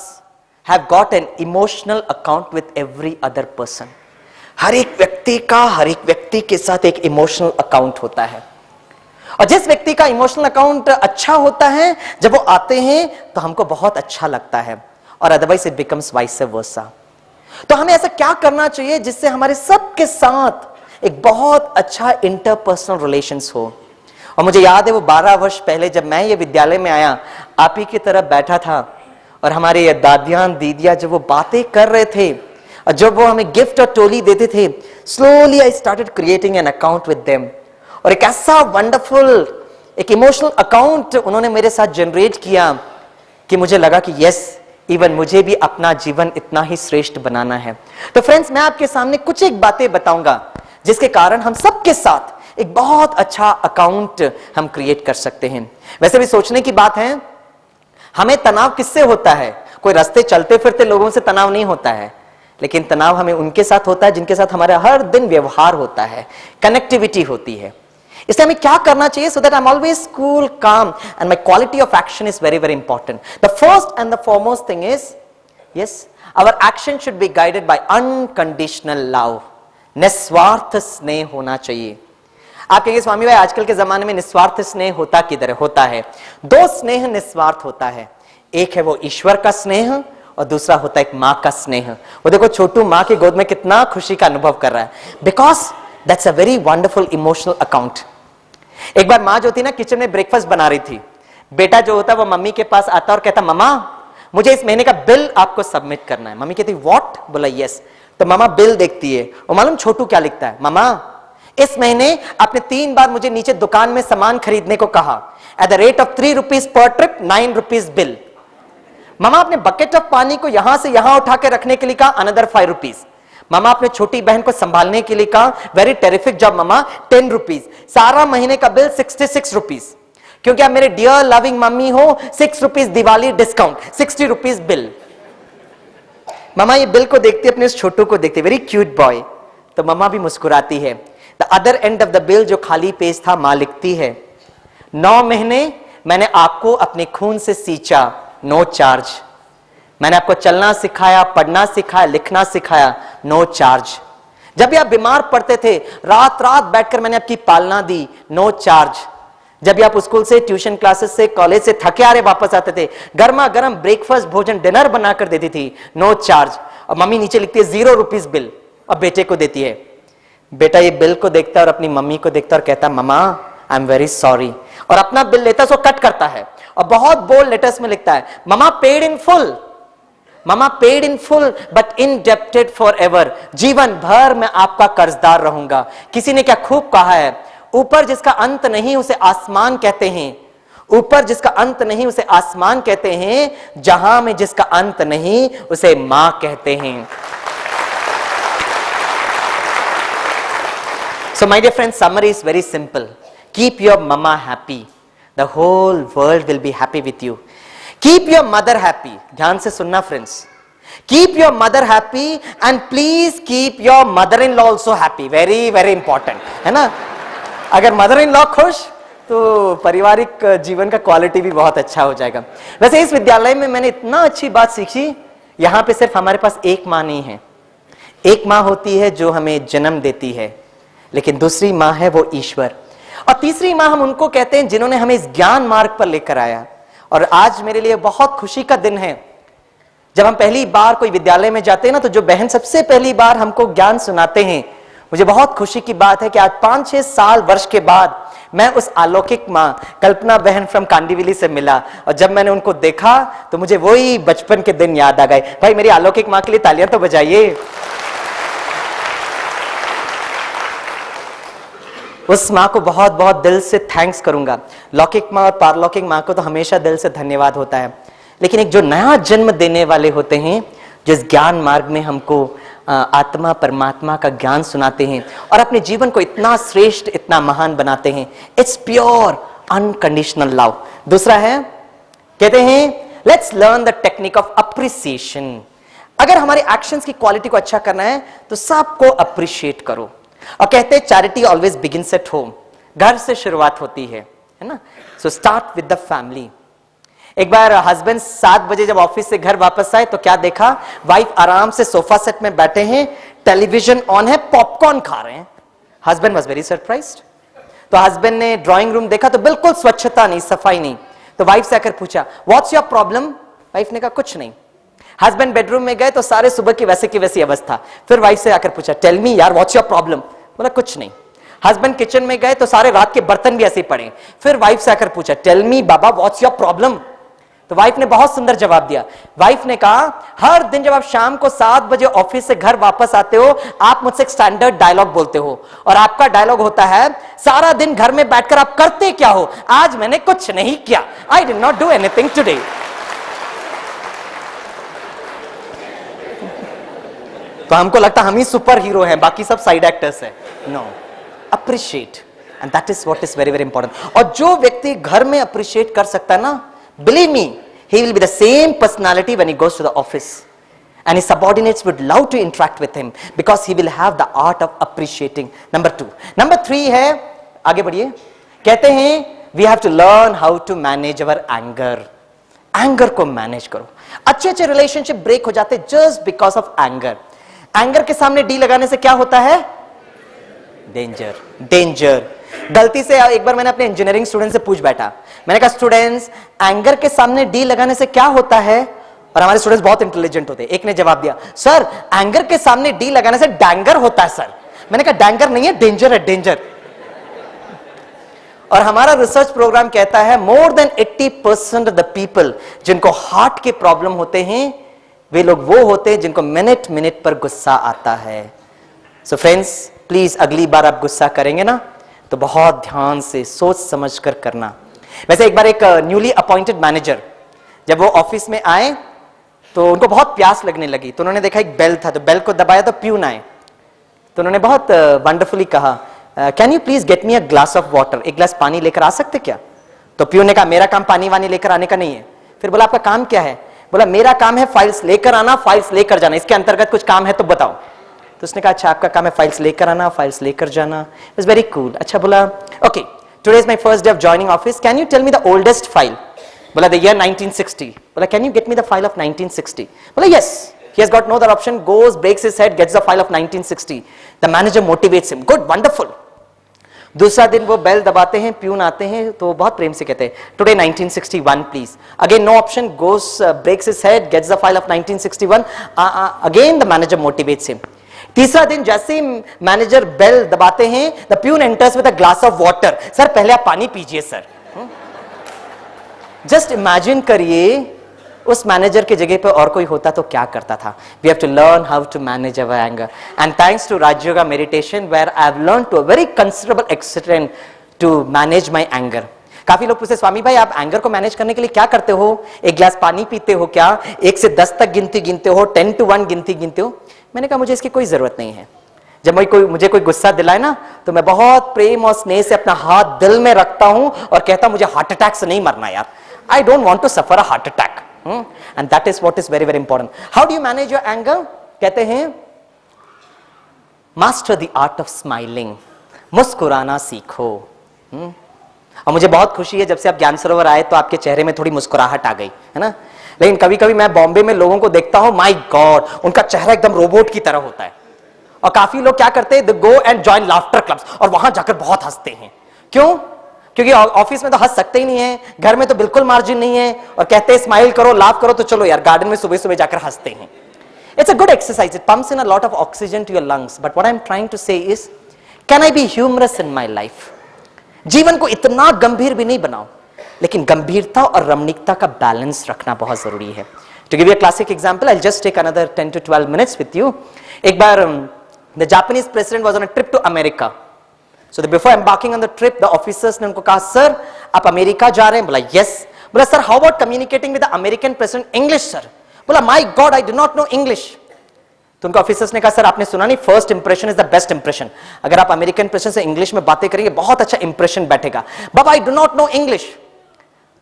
have got an emotional account with every other person. हर एक व्यक्ति के साथ एक इमोशनल अकाउंट होता है, और जिस व्यक्ति का इमोशनल अकाउंट अच्छा होता है, जब वो आते हैं तो हमको बहुत अच्छा लगता है, और otherwise it becomes vice versa. तो हमें ऐसा क्या करना चाहिए जिससे हमारे सबके साथ एक बहुत अच्छा इंटरपर्सनल रिलेशंस हो। और मुझे याद है वो 12 वर्ष पहले जब मैं ये विद्यालय में आया, आप ही की तरफ बैठा था, और हमारे ये दादियां दीदियां जब वो बातें कर रहे थे और जब वो हमें गिफ्ट और टोली देते थे, slowly I started creating an account with them. और एक ऐसा वंडरफुल एक इमोशनल अकाउंट उन्होंने मेरे साथ जनरेट किया कि मुझे लगा कि यस, इवन मुझे भी अपना जीवन इतना ही श्रेष्ठ बनाना है। तो फ्रेंड्स, मैं आपके सामने कुछ एक बातें बताऊंगा जिसके कारण हम सबके साथ एक बहुत अच्छा अकाउंट हम क्रिएट कर सकते हैं। वैसे भी सोचने की बात है, हमें तनाव किससे होता है? कोई रास्ते चलते फिरते लोगों से तनाव नहीं होता है, लेकिन तनाव हमें उनके साथ होता है जिनके साथ हमारा हर दिन व्यवहार होता है, कनेक्टिविटी होती है। इसलिए हमें क्या करना चाहिए? So that I am always cool, calm, and my quality of action is very very important. The first and the foremost thing is, yes, our action should be guided by unconditional love. निस्वार्थ स्नेह होना चाहिए। आप कहेंगे स्वामी भाई, आजकल के जमाने में निस्वार्थ स्नेह होता किधर? होता है 2 स्नेह निस्वार्थ होता है। एक है वो ईश्वर का स्नेह, और दूसरा होता है एक मां का स्नेह। वो देखो छोटू मां की गोद में कितना खुशी का अनुभव कर रहा है, because that's a very wonderful emotional account. एक बार मां जो थी ना, किचन में ब्रेकफास्ट बना रही थी, बेटा जो होता है वो मम्मी के पास आता और कहता, मम्मा मुझे इस महीने का बिल आपको सबमिट करना है। मम्मी कहती व्हाट? बोला यस। तो मामा बिल देखती है, और मालूम छोटू क्या लिखता है? मामा, इस महीने आपने 3 बार मुझे नीचे दुकान में सामान खरीदने को कहा, at the rate of 3 rupees per trip, 9 rupees bill. Mama, आपने बकेट ऑफ पानी को यहां से यहां उठा के रखने के लिए कहा, अनदर 5 रुपीज। मामा, आपने छोटी बहन को संभालने के लिए कहा, वेरी टेरिफिक जॉब मामा, 10 रुपीज। सारा महीने का बिल 66 रुपीज, क्योंकि आप मेरे डियर लविंग मम्मी हो। 6 rupees Diwali discount, 60 rupees bill. Mama ये बिल को देखते, अपने उस छोटू को देखते, वेरी क्यूट बॉय। तो मामा भी मुस्कुराती है। The other end of the bill जो खाली पेज था, मां लिखती है, 9 महीने मैंने आपको अपने खून से सींचा, नो चार्ज। मैंने आपको चलना सिखाया, पढ़ना सिखाया, लिखना सिखाया, नो चार्ज। जब भी आप बीमार पड़ते थे, रात रात बैठकर मैंने आपकी पालना दी, नो चार्ज। जब भी आप स्कूल से, ट्यूशन क्लासेस से, कॉलेज से थके आ रहे वापस आते थे, गर्मा गर्म ब्रेकफास्ट, भोजन, डिनर बनाकर देती थी, नो चार्ज। और मम्मी नीचे लिखती है 0 रुपीज बिल और बेटे को देती है। बेटा ये बिल को देखता है और अपनी मम्मी को देखता है और कहता है mama I am very sorry, और अपना बिल लेता है, उसको कट करता है और बहुत बोल्ड लेटर्स में लिखता है mama paid in full, mama paid in full but indebted for ever, जीवन भर मैं आपका कर्जदार रहूंगा। किसी ने क्या खूब कहा है, ऊपर जिसका अंत नहीं उसे आसमान कहते हैं, ऊपर जिसका अंत नहीं उसे आसमान कहते हैं, जहां में जिसका अंत नहीं उसे मां कहते हैं। So my dear friends, summary is very simple. Keep your mama happy. The whole world will be happy with you. Keep your mother happy. ध्यान से सुनना friends. Keep your mother happy and please keep your mother-in-law also happy. Very very important. है ना? अगर mother-in-law खुश तो पारिवारिक जीवन का क्वालिटी भी बहुत अच्छा हो जाएगा। वैसे इस विद्यालय में मैंने इतना अच्छी बात सीखी, यहां पे सिर्फ हमारे पास एक मां नहीं है। एक मां होती है जो हमें जन्म देती है, लेकिन दूसरी मां है वो ईश्वर, और तीसरी मां हम उनको कहते हैं जिन्होंने हमें इस ज्ञान मार्ग पर लेकर आया। और आज मेरे लिए बहुत खुशी का दिन है, जब हम पहली बार कोई विद्यालय में जाते हैं ना, तो जो बहन सबसे पहली बार हमको ज्ञान सुनाते हैं, मुझे बहुत खुशी की बात है कि आज 5-6 साल वर्ष के बाद मैं उस अलौकिक मां कल्पना बहन फ्रॉम कांडीवली से मिला, और जब मैंने उनको देखा तो मुझे वही बचपन के दिन याद आ गए। भाई मेरी अलौकिक मां के लिए तालियां तो बजाइए। उस मां को बहुत बहुत दिल से थैंक्स करूंगा। लौकिक मां और पारलौकिक मां को तो हमेशा दिल से धन्यवाद होता है, लेकिन एक जो नया जन्म देने वाले होते हैं, जिस ज्ञान मार्ग में हमको आत्मा परमात्मा का ज्ञान सुनाते हैं और अपने जीवन को इतना श्रेष्ठ इतना महान बनाते हैं, इट्स प्योर अनकंडीशनल लव। दूसरा है, कहते हैं let's learn the technique of appreciation. अगर हमारे एक्शंस की क्वालिटी को अच्छा करना है तो सबको अप्रिशिएट करो, और कहते हैं charity always begins at home, घर से शुरुआत होती है ना। So start with the family. एक बार हस्बैंड 7 बजे जब ऑफिस से घर वापस आए तो क्या देखा, वाइफ आराम से सोफा सेट में बैठे हैं, टेलीविजन ऑन है, पॉपकॉर्न खा रहे हैं। Husband was very surprised. तो हस्बैंड ने ड्राइंग रूम देखा तो बिल्कुल स्वच्छता नहीं, सफाई नहीं। तो वाइफ से आकर पूछा व्हाट्स योर प्रॉब्लम। वाइफ ने कहा कुछ नहीं। हस्बैंड बेडरूम में गए तो सारे सुबह की वैसे की वैसी अवस्था। फिर वाइफ से आकर पूछा टेल मी यार व्हाट्स योर प्रॉब्लम। बोला कुछ नहीं। हस्बैंड किचन में गए तो सारे रात के बर्तन भी ऐसे पड़े। फिर वाइफ से आकर पूछा tell me baba what's your problem. तो वाइफ ने बहुत सुंदर जवाब दिया। वाइफ ने कहा हर दिन जब आप शाम को 7 बजे ऑफिस से घर वापस आते हो, आप मुझसे एक स्टैंडर्ड डायलॉग बोलते हो, और आपका डायलॉग होता है सारा दिन घर में बैठकर आप करते क्या हो। आज मैंने कुछ नहीं किया, I did not do anything today. तो हमको लगता हम ही सुपर हीरो हैं, बाकी सब साइड एक्टर्स हैं। No, appreciate, and that is what is very very important. और जो व्यक्ति घर में अप्रिशिएट कर सकता है ना, believe me, he will be the same personality when he goes to the office, and his subordinates would love to interact with him because he will have the art of appreciating. Number 2. Number 3 है, आगे बढ़िए, कहते हैं we have to learn how to manage our anger. Anger को manage करो। अच्छे अच्छे relationship break हो जाते just because of anger. Anger के सामने डी लगाने से क्या होता है? Danger, danger. गलती से एक बार मैंने अपने इंजीनियरिंग स्टूडेंट से पूछ बैठा, मैंने कहा स्टूडेंट्स एंगर के सामने डी लगाने से क्या होता है। और हमारे स्टूडेंट्स बहुत इंटेलिजेंट होते हैं। एक ने जवाब दिया सर एंगर के सामने डी लगाने से डैंगर होता है सर। मैंने कहा डैंगर नहीं है, डेंजर है, डेंजर। और हमारा रिसर्च प्रोग्राम कहता है more than 80% of the people जिनको हार्ट के प्रॉब्लम होते हैं, वे लोग वो होते हैं जिनको मिनट मिनट पर गुस्सा आता है। सो फ्रेंड्स प्लीज अगली बार आप गुस्सा करेंगे ना तो बहुत ध्यान से सोच समझ कर करना। वैसे एक बार एक न्यूली अपॉइंटेड मैनेजर जब वो ऑफिस में आए तो उनको बहुत प्यास लगने लगी, तो उन्होंने देखा एक बेल था, तो बेल को दबाया तो प्यून आए। तो उन्होंने बहुत वंडरफुली कहा can you please get me a glass of water, एक ग्लास पानी लेकर आ सकते क्या। तो प्यून ने कहा मेरा काम पानी वानी लेकर आने का नहीं है। फिर बोला आपका काम क्या है। बोला मेरा काम है फाइल्स लेकर आना, फाइल्स लेकर जाना, इसके अंतर्गत कुछ काम है तो बताओ। तो उसने कहा अच्छा आपका काम है फाइल्स लेकर आना, फाइल्स लेकर जाना। It's very cool. अच्छा बोला okay today is my first day of joining office, can you tell me the oldest file. बोला द ईयर 1960। बोला can you get me the file of 1960। बोला yes. He has got no other option, goes, breaks his head, gets the file of 1960. The manager motivates him. Good, wonderful. दूसरा दिन वो bell दबाते हैं, peon आते हैं तो बहुत प्रेम से कहते हैं today 1961 please. Again no option, goes breaks his head, gets the file of 1961। Again the manager motivates him. तीसरा दिन जैसे ही मैनेजर बेल दबाते हैं, the peon enters with a glass of water. Sir पहले आप पानी पीजिए सर। जस्ट इमेजिन करिए उस मैनेजर की जगह पे और कोई होता तो क्या करता था। We have to learn how to manage our anger and thanks to Rajyoga meditation where I have learn to a very considerable extent to manage my anger. काफी लोग पूछते स्वामी भाई आप एंगर को मैनेज करने के लिए क्या करते हो? एक गिलास पानी पीते हो क्या? 1 से 10 तक गिनती गिनते हो? 10 to 1 गिनती गिनते हो? मैंने कहा मुझे इसकी कोई जरूरत नहीं है। जब मुझे कोई गुस्सा दिलाए ना तो मैं बहुत प्रेम और स्नेह से अपना हाथ दिल में रखता हूं और कहता हूं मुझे हार्ट अटैक से नहीं मरना यार। I don't want to suffer a heart attack. And that is what is very very important. How do you manage your anger? कहते हैं master the art of smiling. मुस्कुराना सीखो। और मुझे बहुत खुशी है जब से आप ज्ञान सरोवर आए तो आपके चेहरे में थोड़ी मुस्कुराहट आ गई है ना। लेकिन कभी कभी मैं बॉम्बे में लोगों को देखता हूं, माय गॉड उनका चेहरा एकदम रोबोट की तरह होता है। और काफी लोग क्या करते हैं, they go and join laughter clubs और वहां जाकर बहुत हंसते हैं। क्यों? क्योंकि ऑफिस में तो हंस सकते ही नहीं है, घर में तो बिल्कुल मार्जिन नहीं है, और कहते हैं स्माइल करो लाफ करो, तो चलो यार गार्डन में सुबह सुबह जाकर हंसते हैं। It's a good exercise, it pumps in a lot of oxygen to your lungs, but what I am trying to say is can I be humorous in my life. जीवन को इतना गंभीर भी नहीं बनाओ, लेकिन गंभीरता और रमणीकता का बैलेंस रखना बहुत जरूरी है। To give you a classic example, I will just take another 10 to 12 minutes with you. एक बार the Japanese president was on a trip to America. So before embarking on the trip, the officers ने उनको कहा sir आप America जा रहे हैं? बोला यस। बोला sir how about communicating with the American president English sir? बोला my God I do not know English. तो उनको ऑफिसर्स ने कहा सर आपने सुना नहीं, first impression is the best impression. अगर आप अमेरिकन प्रेसिडेंट से इंग्लिश में बातें करेंगे बहुत अच्छा इंप्रेशन बैठेगा। बाबा I do not know English.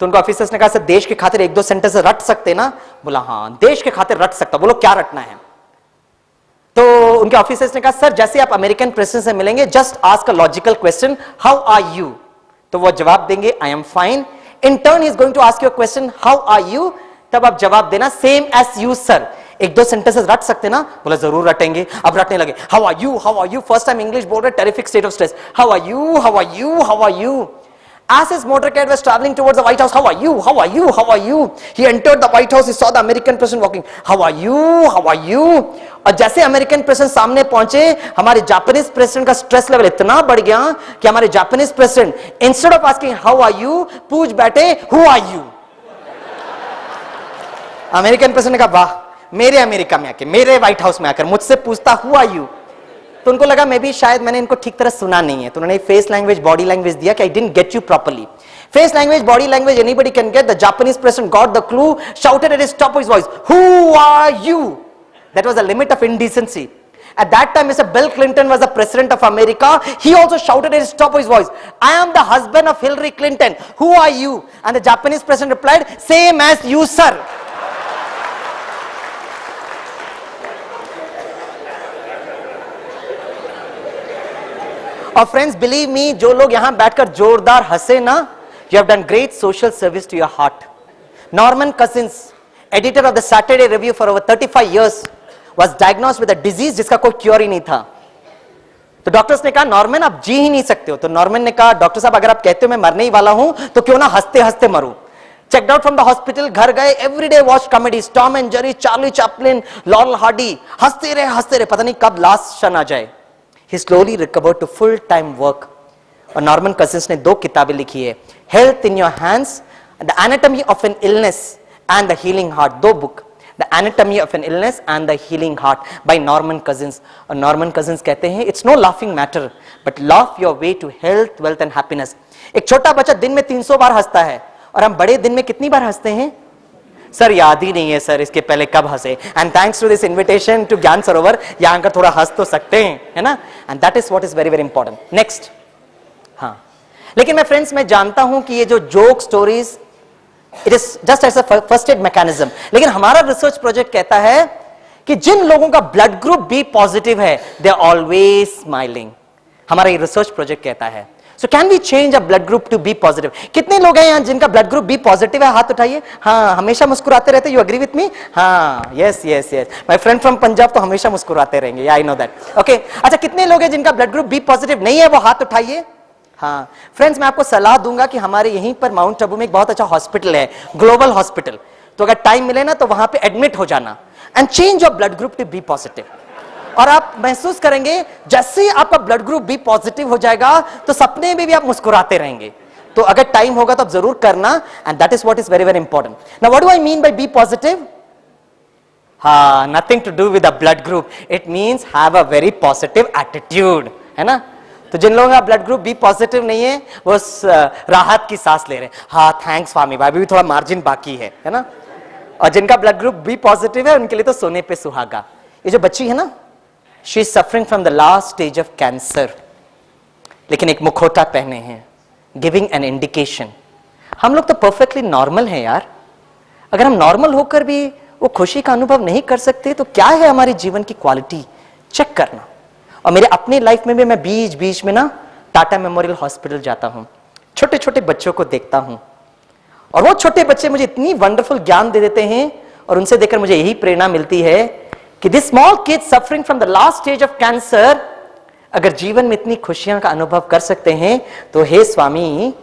तो उनको ऑफिसर्स ने कहा सर देश के खातिर 1-2 सेंटेंस रट सकते ना? बोला हाँ देश के खातिर रट सकता। बोलो क्या रटना है? तो उनके ऑफिसर्स ने कहा सर जैसे आप अमेरिकन प्रेसिडेंट से मिलेंगे just ask a logical question, how are you? तो वो जवाब देंगे I am fine. In turn he is going to ask you a question, how are you? तब आप जवाब देना same as you sir. 1-2 sentences रट सकते ना? बोला जरूर रटेंगे। अब रटने लगे, how are you, how are you. First time English बोल रहे, terrific state of stress. How are you, how are you, how are you. As his motorcade was traveling towards the White House, how are you? How are you? How are you? He entered the White House. He saw the American president walking. How are you? How are you? और जैसे American president सामने पहुंचे, हमारे Japanese president का stress level इतना बढ़ गया कि हमारे Japanese president instead of asking how are you पूछ बैठे who are you. American president ने कहा वाह मेरे अमेरिका में आके, मेरे व्हाइट हाउस में आकर मुझसे पूछता हु आर यू। तो उनको लगा मे भी शायद मैंने इनको ठीक तरह सुना नहीं है, तो उन्होंने फेस लैंग्वेज बॉडी लैंग्वेज दिया कि I didn't get you properly. Face language body language anybody can get. The Japanese president got the clue, shouted at his top of his voice, who are you? That was the limit of indecency. At that time Mr. Bill Clinton was the president of America. He also shouted at his top of his voice, I am the husband of Hillary Clinton, who are you? And the Japanese president replied, same as you sir. और friends believe me, जो लोग यहां बैठकर जोरदार हंसे ना, you have done great social service to your heart. Norman Cousins, editor of the Saturday review for over 35 years, was diagnosed with a disease जिसका कोई क्योर ही नहीं था। तो डॉक्टर्स ने कहा नॉर्मन आप जी ही नहीं सकते हो। तो नॉर्मन ने कहा डॉक्टर साहब अगर आप कहते हो मैं मरने ही वाला हूं तो क्यों ना हंसते हंसते मरूं। Checked out from the hospital, घर गए, everyday watch comedies, Tom and Jerry, Charlie Chaplin, laurel Hardy, हंसते रहे, पता नहीं कब लास्ट क्षण आ जाए। He slowly recovered to full-time work. और नॉर्मन कजिंस ने 2 किताबें लिखी है, health in your hands, the anatomy of an illness and the healing heart. 2 book, the anatomy of an illness and the healing heart by Norman Cousins. और Norman Cousins कहते हैं it's no laughing matter but laugh your way to health, wealth and happiness. एक छोटा बच्चा दिन में 300 बार हंसता है, और हम बड़े दिन में कितनी बार हंसते हैं? सर याद ही नहीं है सर इसके पहले कब हंसे। And thanks to this invitation to Gyan Sarovar, यहां का थोड़ा हंस तो सकते हैं, है ना। And that is what is very very important. Next, हाँ लेकिन मैं फ्रेंड्स मैं जानता हूं कि ये जो joke stories it is just as a first aid mechanism, लेकिन हमारा रिसर्च प्रोजेक्ट कहता है कि जिन लोगों का ब्लड ग्रुप बी पॉजिटिव है दे आर ऑलवेज स्माइलिंग। हमारा ये रिसर्च प्रोजेक्ट कहता है। So can we change a blood group to B positive? कितने लोग हैं यहाँ जिनका ब्लड ग्रुप B पॉजिटिव है? हाथ उठाइए। हाँ, हमेशा मुस्कुराते रहते। You agree with me? हाँ, yes yes yes. My friend from Punjab तो हमेशा मुस्कुराते रहेंगे। I know that. ओके, अच्छा कितने लोग हैं जिनका ब्लड ग्रुप B पॉजिटिव नहीं है? वो हाथ उठाइए। हाँ फ्रेंड्स, मैं आपको सलाह दूंगा कि हमारे यहीं पर माउंट आबू में एक बहुत अच्छा हॉस्पिटल है, ग्लोबल हॉस्पिटल। तो अगर टाइम मिले ना तो वहां पे एडमिट हो जाना and change your blood group to be positive. और आप महसूस करेंगे जैसे ही आपका ब्लड ग्रुप बी पॉजिटिव हो जाएगा तो सपने में भी आप मुस्कुराते रहेंगे। तो अगर टाइम होगा तो आप जरूर करना, and that is what is very very important. Now what do I mean by be positive? हाँ, nothing to do with the blood group, it means have a very positive attitude, है ना। तो जिन लोगों का ब्लड ग्रुप बी पॉजिटिव नहीं है वो राहत की सांस ले रहे हैं, हाँ थैंक्स स्वामी भाई, भी थोड़ा मार्जिन बाकी है ना। और जिनका ब्लड ग्रुप बी पॉजिटिव है उनके लिए तो सोने पे सुहागा। ये जो बच्ची है ना, she is suffering from the last stage of cancer, लेकिन एक मुखौटा पहने हैं, गिविंग एन इंडिकेशन। हम लोग तो परफेक्टली नॉर्मल हैं यार। अगर हम नॉर्मल होकर भी वो खुशी का अनुभव नहीं कर सकते तो क्या है हमारे जीवन की क्वालिटी, चेक करना। और मेरे अपने लाइफ में भी मैं बीच बीच में ना टाटा मेमोरियल हॉस्पिटल जाता हूं, छोटे छोटे बच्चों को देखता हूं, और वो छोटे बच्चे मुझे इतनी वंडरफुल ज्ञान दे देते हैं, और उनसे देखकर मुझे यही प्रेरणा मिलती है कि this small kid suffering from the last stage of cancer अगर जीवन में इतनी खुशियां का अनुभव कर सकते हैं तो हे स्वामी,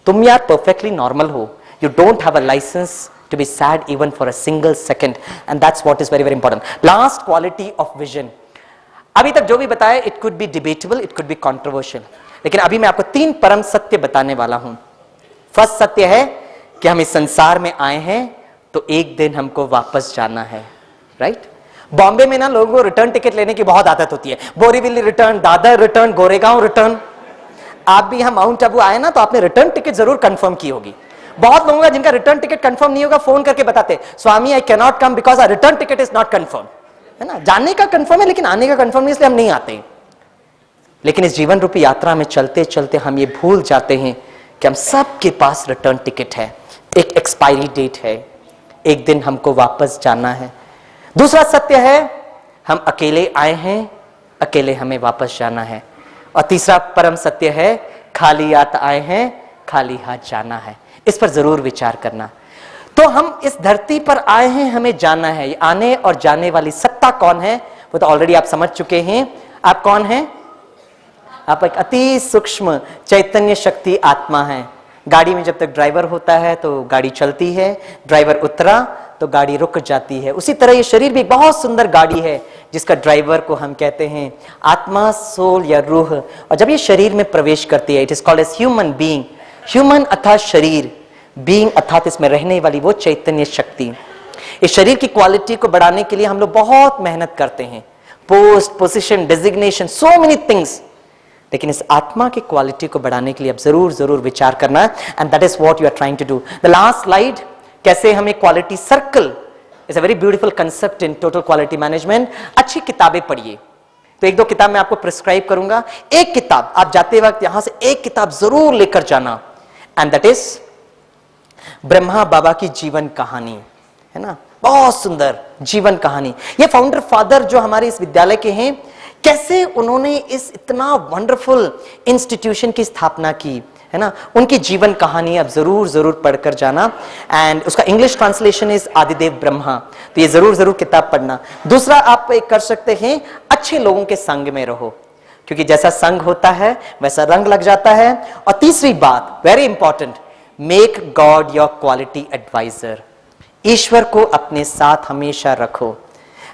तुम यार परफेक्टली नॉर्मल हो। You don't have a license to be sad even for a single second, and that's what is very very important. Last, quality of vision. अभी तक जो भी बताया it could be debatable, it could be controversial, लेकिन अभी मैं आपको 3 परम सत्य बताने वाला हूं। फर्स्ट सत्य है कि हम इस संसार में आए हैं तो एक दिन हमको वापस जाना है, राइट। बॉम्बे में ना लोगों को रिटर्न टिकट लेने की बहुत आदत होती है, Borivali return, Dadar return, Goregaon return. आप भी यहां माउंट आबू आए ना तो आपने रिटर्न टिकट जरूर कंफर्म की होगी। बहुत लोगों का जिनका रिटर्न टिकट कंफर्म नहीं होगा फोन करके बताते, Swami I can not come because our return ticket is not confirm, है ना। जाने का कंफर्म है लेकिन आने का कंफर्म नहीं, इसलिए हम नहीं आते। लेकिन इस जीवन रूपी यात्रा में चलते चलते हम ये भूल जाते हैं कि हम सबके पास रिटर्न टिकट है, एक एक्सपायरी डेट है, एक दिन हमको वापस जाना है। दूसरा सत्य है हम अकेले आए हैं, अकेले हमें वापस जाना है। और तीसरा परम सत्य है खाली हाथ आए हैं, खाली हाथ जाना है। इस पर जरूर विचार करना। तो हम इस धरती पर आए हैं, हमें जाना है। ये आने और जाने वाली सत्ता कौन है वो तो ऑलरेडी आप समझ चुके हैं। आप कौन हैं? आप एक अति सूक्ष्म चैतन्य शक्ति आत्मा है। गाड़ी में जब तक ड्राइवर होता है तो गाड़ी चलती है, ड्राइवर उतरा तो गाड़ी रुक जाती है। उसी तरह ये शरीर भी बहुत सुंदर गाड़ी है जिसका ड्राइवर को हम कहते हैं आत्मा, सोल या रूह। और जब ये शरीर में प्रवेश करती है, it is called as human being. Human अर्थात शरीर, बीइंग अर्थात इसमें रहने वाली वो चैतन्य शक्ति। इस शरीर की क्वालिटी को बढ़ाने के लिए हम लोग बहुत मेहनत करते हैं, post, position, designation, so many things. लेकिन इस आत्मा की क्वालिटी को बढ़ाने के लिए अब जरूर जरूर विचार करना है, and that is what you are trying to do. The last slide, कैसे हमें quality circle is a very beautiful concept in total quality management. अच्छी किताबें पढ़िए। तो 1-2 किताब मैं आपको प्रिस्क्राइब करूंगा। एक किताब आप जाते वक्त यहां से एक किताब जरूर लेकर जाना, एंड दैट इज ब्रह्मा बाबा की जीवन कहानी, है ना। बहुत सुंदर जीवन कहानी। ये फाउंडर फादर जो हमारे इस विद्यालय के हैं, कैसे उन्होंने इस इतना वंडरफुल इंस्टीट्यूशन की स्थापना की, है ना। उनकी जीवन कहानी अब जरूर जरूर पढ़कर जाना। एंड उसका इंग्लिश ट्रांसलेशन इज आदिदेव ब्रह्मा। तो ये जरूर जरूर किताब पढ़ना। दूसरा आप एक कर सकते हैं, अच्छे लोगों के संग में रहो, क्योंकि जैसा संग होता है वैसा रंग लग जाता है। और तीसरी बात very important, make God your quality advisor. ईश्वर को अपने साथ हमेशा रखो।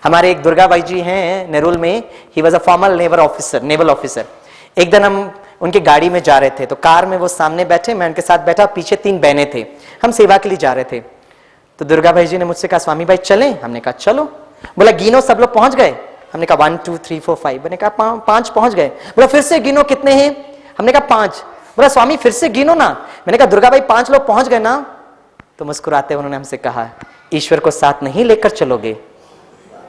हमारे एक दुर्गा बाई जी हैं नेरुल में, he was a former naval officer. एक दिन हम उनकी गाड़ी में जा रहे थे, तो कार में वो सामने बैठे, मैं उनके साथ बैठा, पीछे 3 बहनें थे। हम सेवा के लिए जा रहे थे। तो दुर्गा भाई जी ने मुझसे कहा स्वामी भाई चलें? हमने कहा चलो। बोला गिनो, सब लोग पहुंच गए? हमने कहा 1 2 3 4 5। मैंने कहा 5 पहुंच गए। बोला फिर से गिनो कितने हैं? हमने कहा 5। बोला स्वामी फिर से गिनो ना। मैंने कहा दुर्गा भाई 5 लोग पहुंच गए ना। तो मुस्कुराते उन्होंने हमसे कहा ईश्वर को साथ नहीं लेकर चलोगे?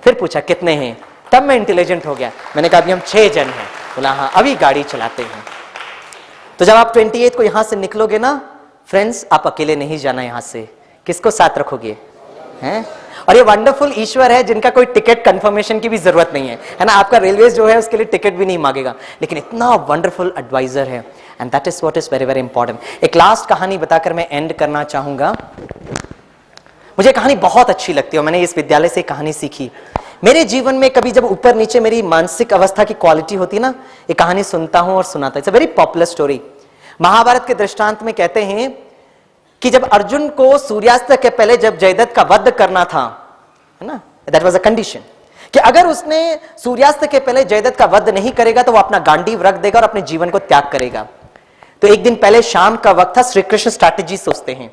फिर पूछा कितने हैं? तब मैं इंटेलिजेंट हो गया। मैंने कहा अभी हम 6 जन हैं। बोला हाँ अभी गाड़ी चलाते हैं। तो जब आप 28 को यहां से निकलोगे ना फ्रेंड्स, आप अकेले नहीं जाना यहां से, किसको साथ रखोगे? हैं? और ये वंडरफुल ईश्वर है जिनका कोई टिकट कंफर्मेशन की भी जरूरत नहीं है ना। आपका रेलवे जो है उसके लिए टिकट भी नहीं मांगेगा, लेकिन इतना वंडरफुल एडवाइजर है, and that is what is very very important. एक लास्ट कहानी बताकर मैं एंड करना चाहूंगा। मुझे कहानी बहुत अच्छी लगती है और मैंने इस विद्यालय से कहानी सीखी। मेरे जीवन में कभी जब ऊपर नीचे मेरी मानसिक अवस्था की क्वालिटी होती है ना, ये कहानी सुनता हूं और सुनाता। It's a very popular story. Mahabharata के दृष्टांत में कहते हैं कि जब अर्जुन को सूर्यास्त के पहले जब जयद्रथ का वध करना था, है ना, दैट वाज अ कंडीशन कि अगर उसने सूर्यास्त के पहले जयद्रथ का वध नहीं करेगा तो वो अपना गांडीव रख देगा और अपने जीवन को त्याग करेगा। तो एक दिन पहले शाम का वक्त था, श्री कृष्ण स्ट्रैटेजी सोचते हैं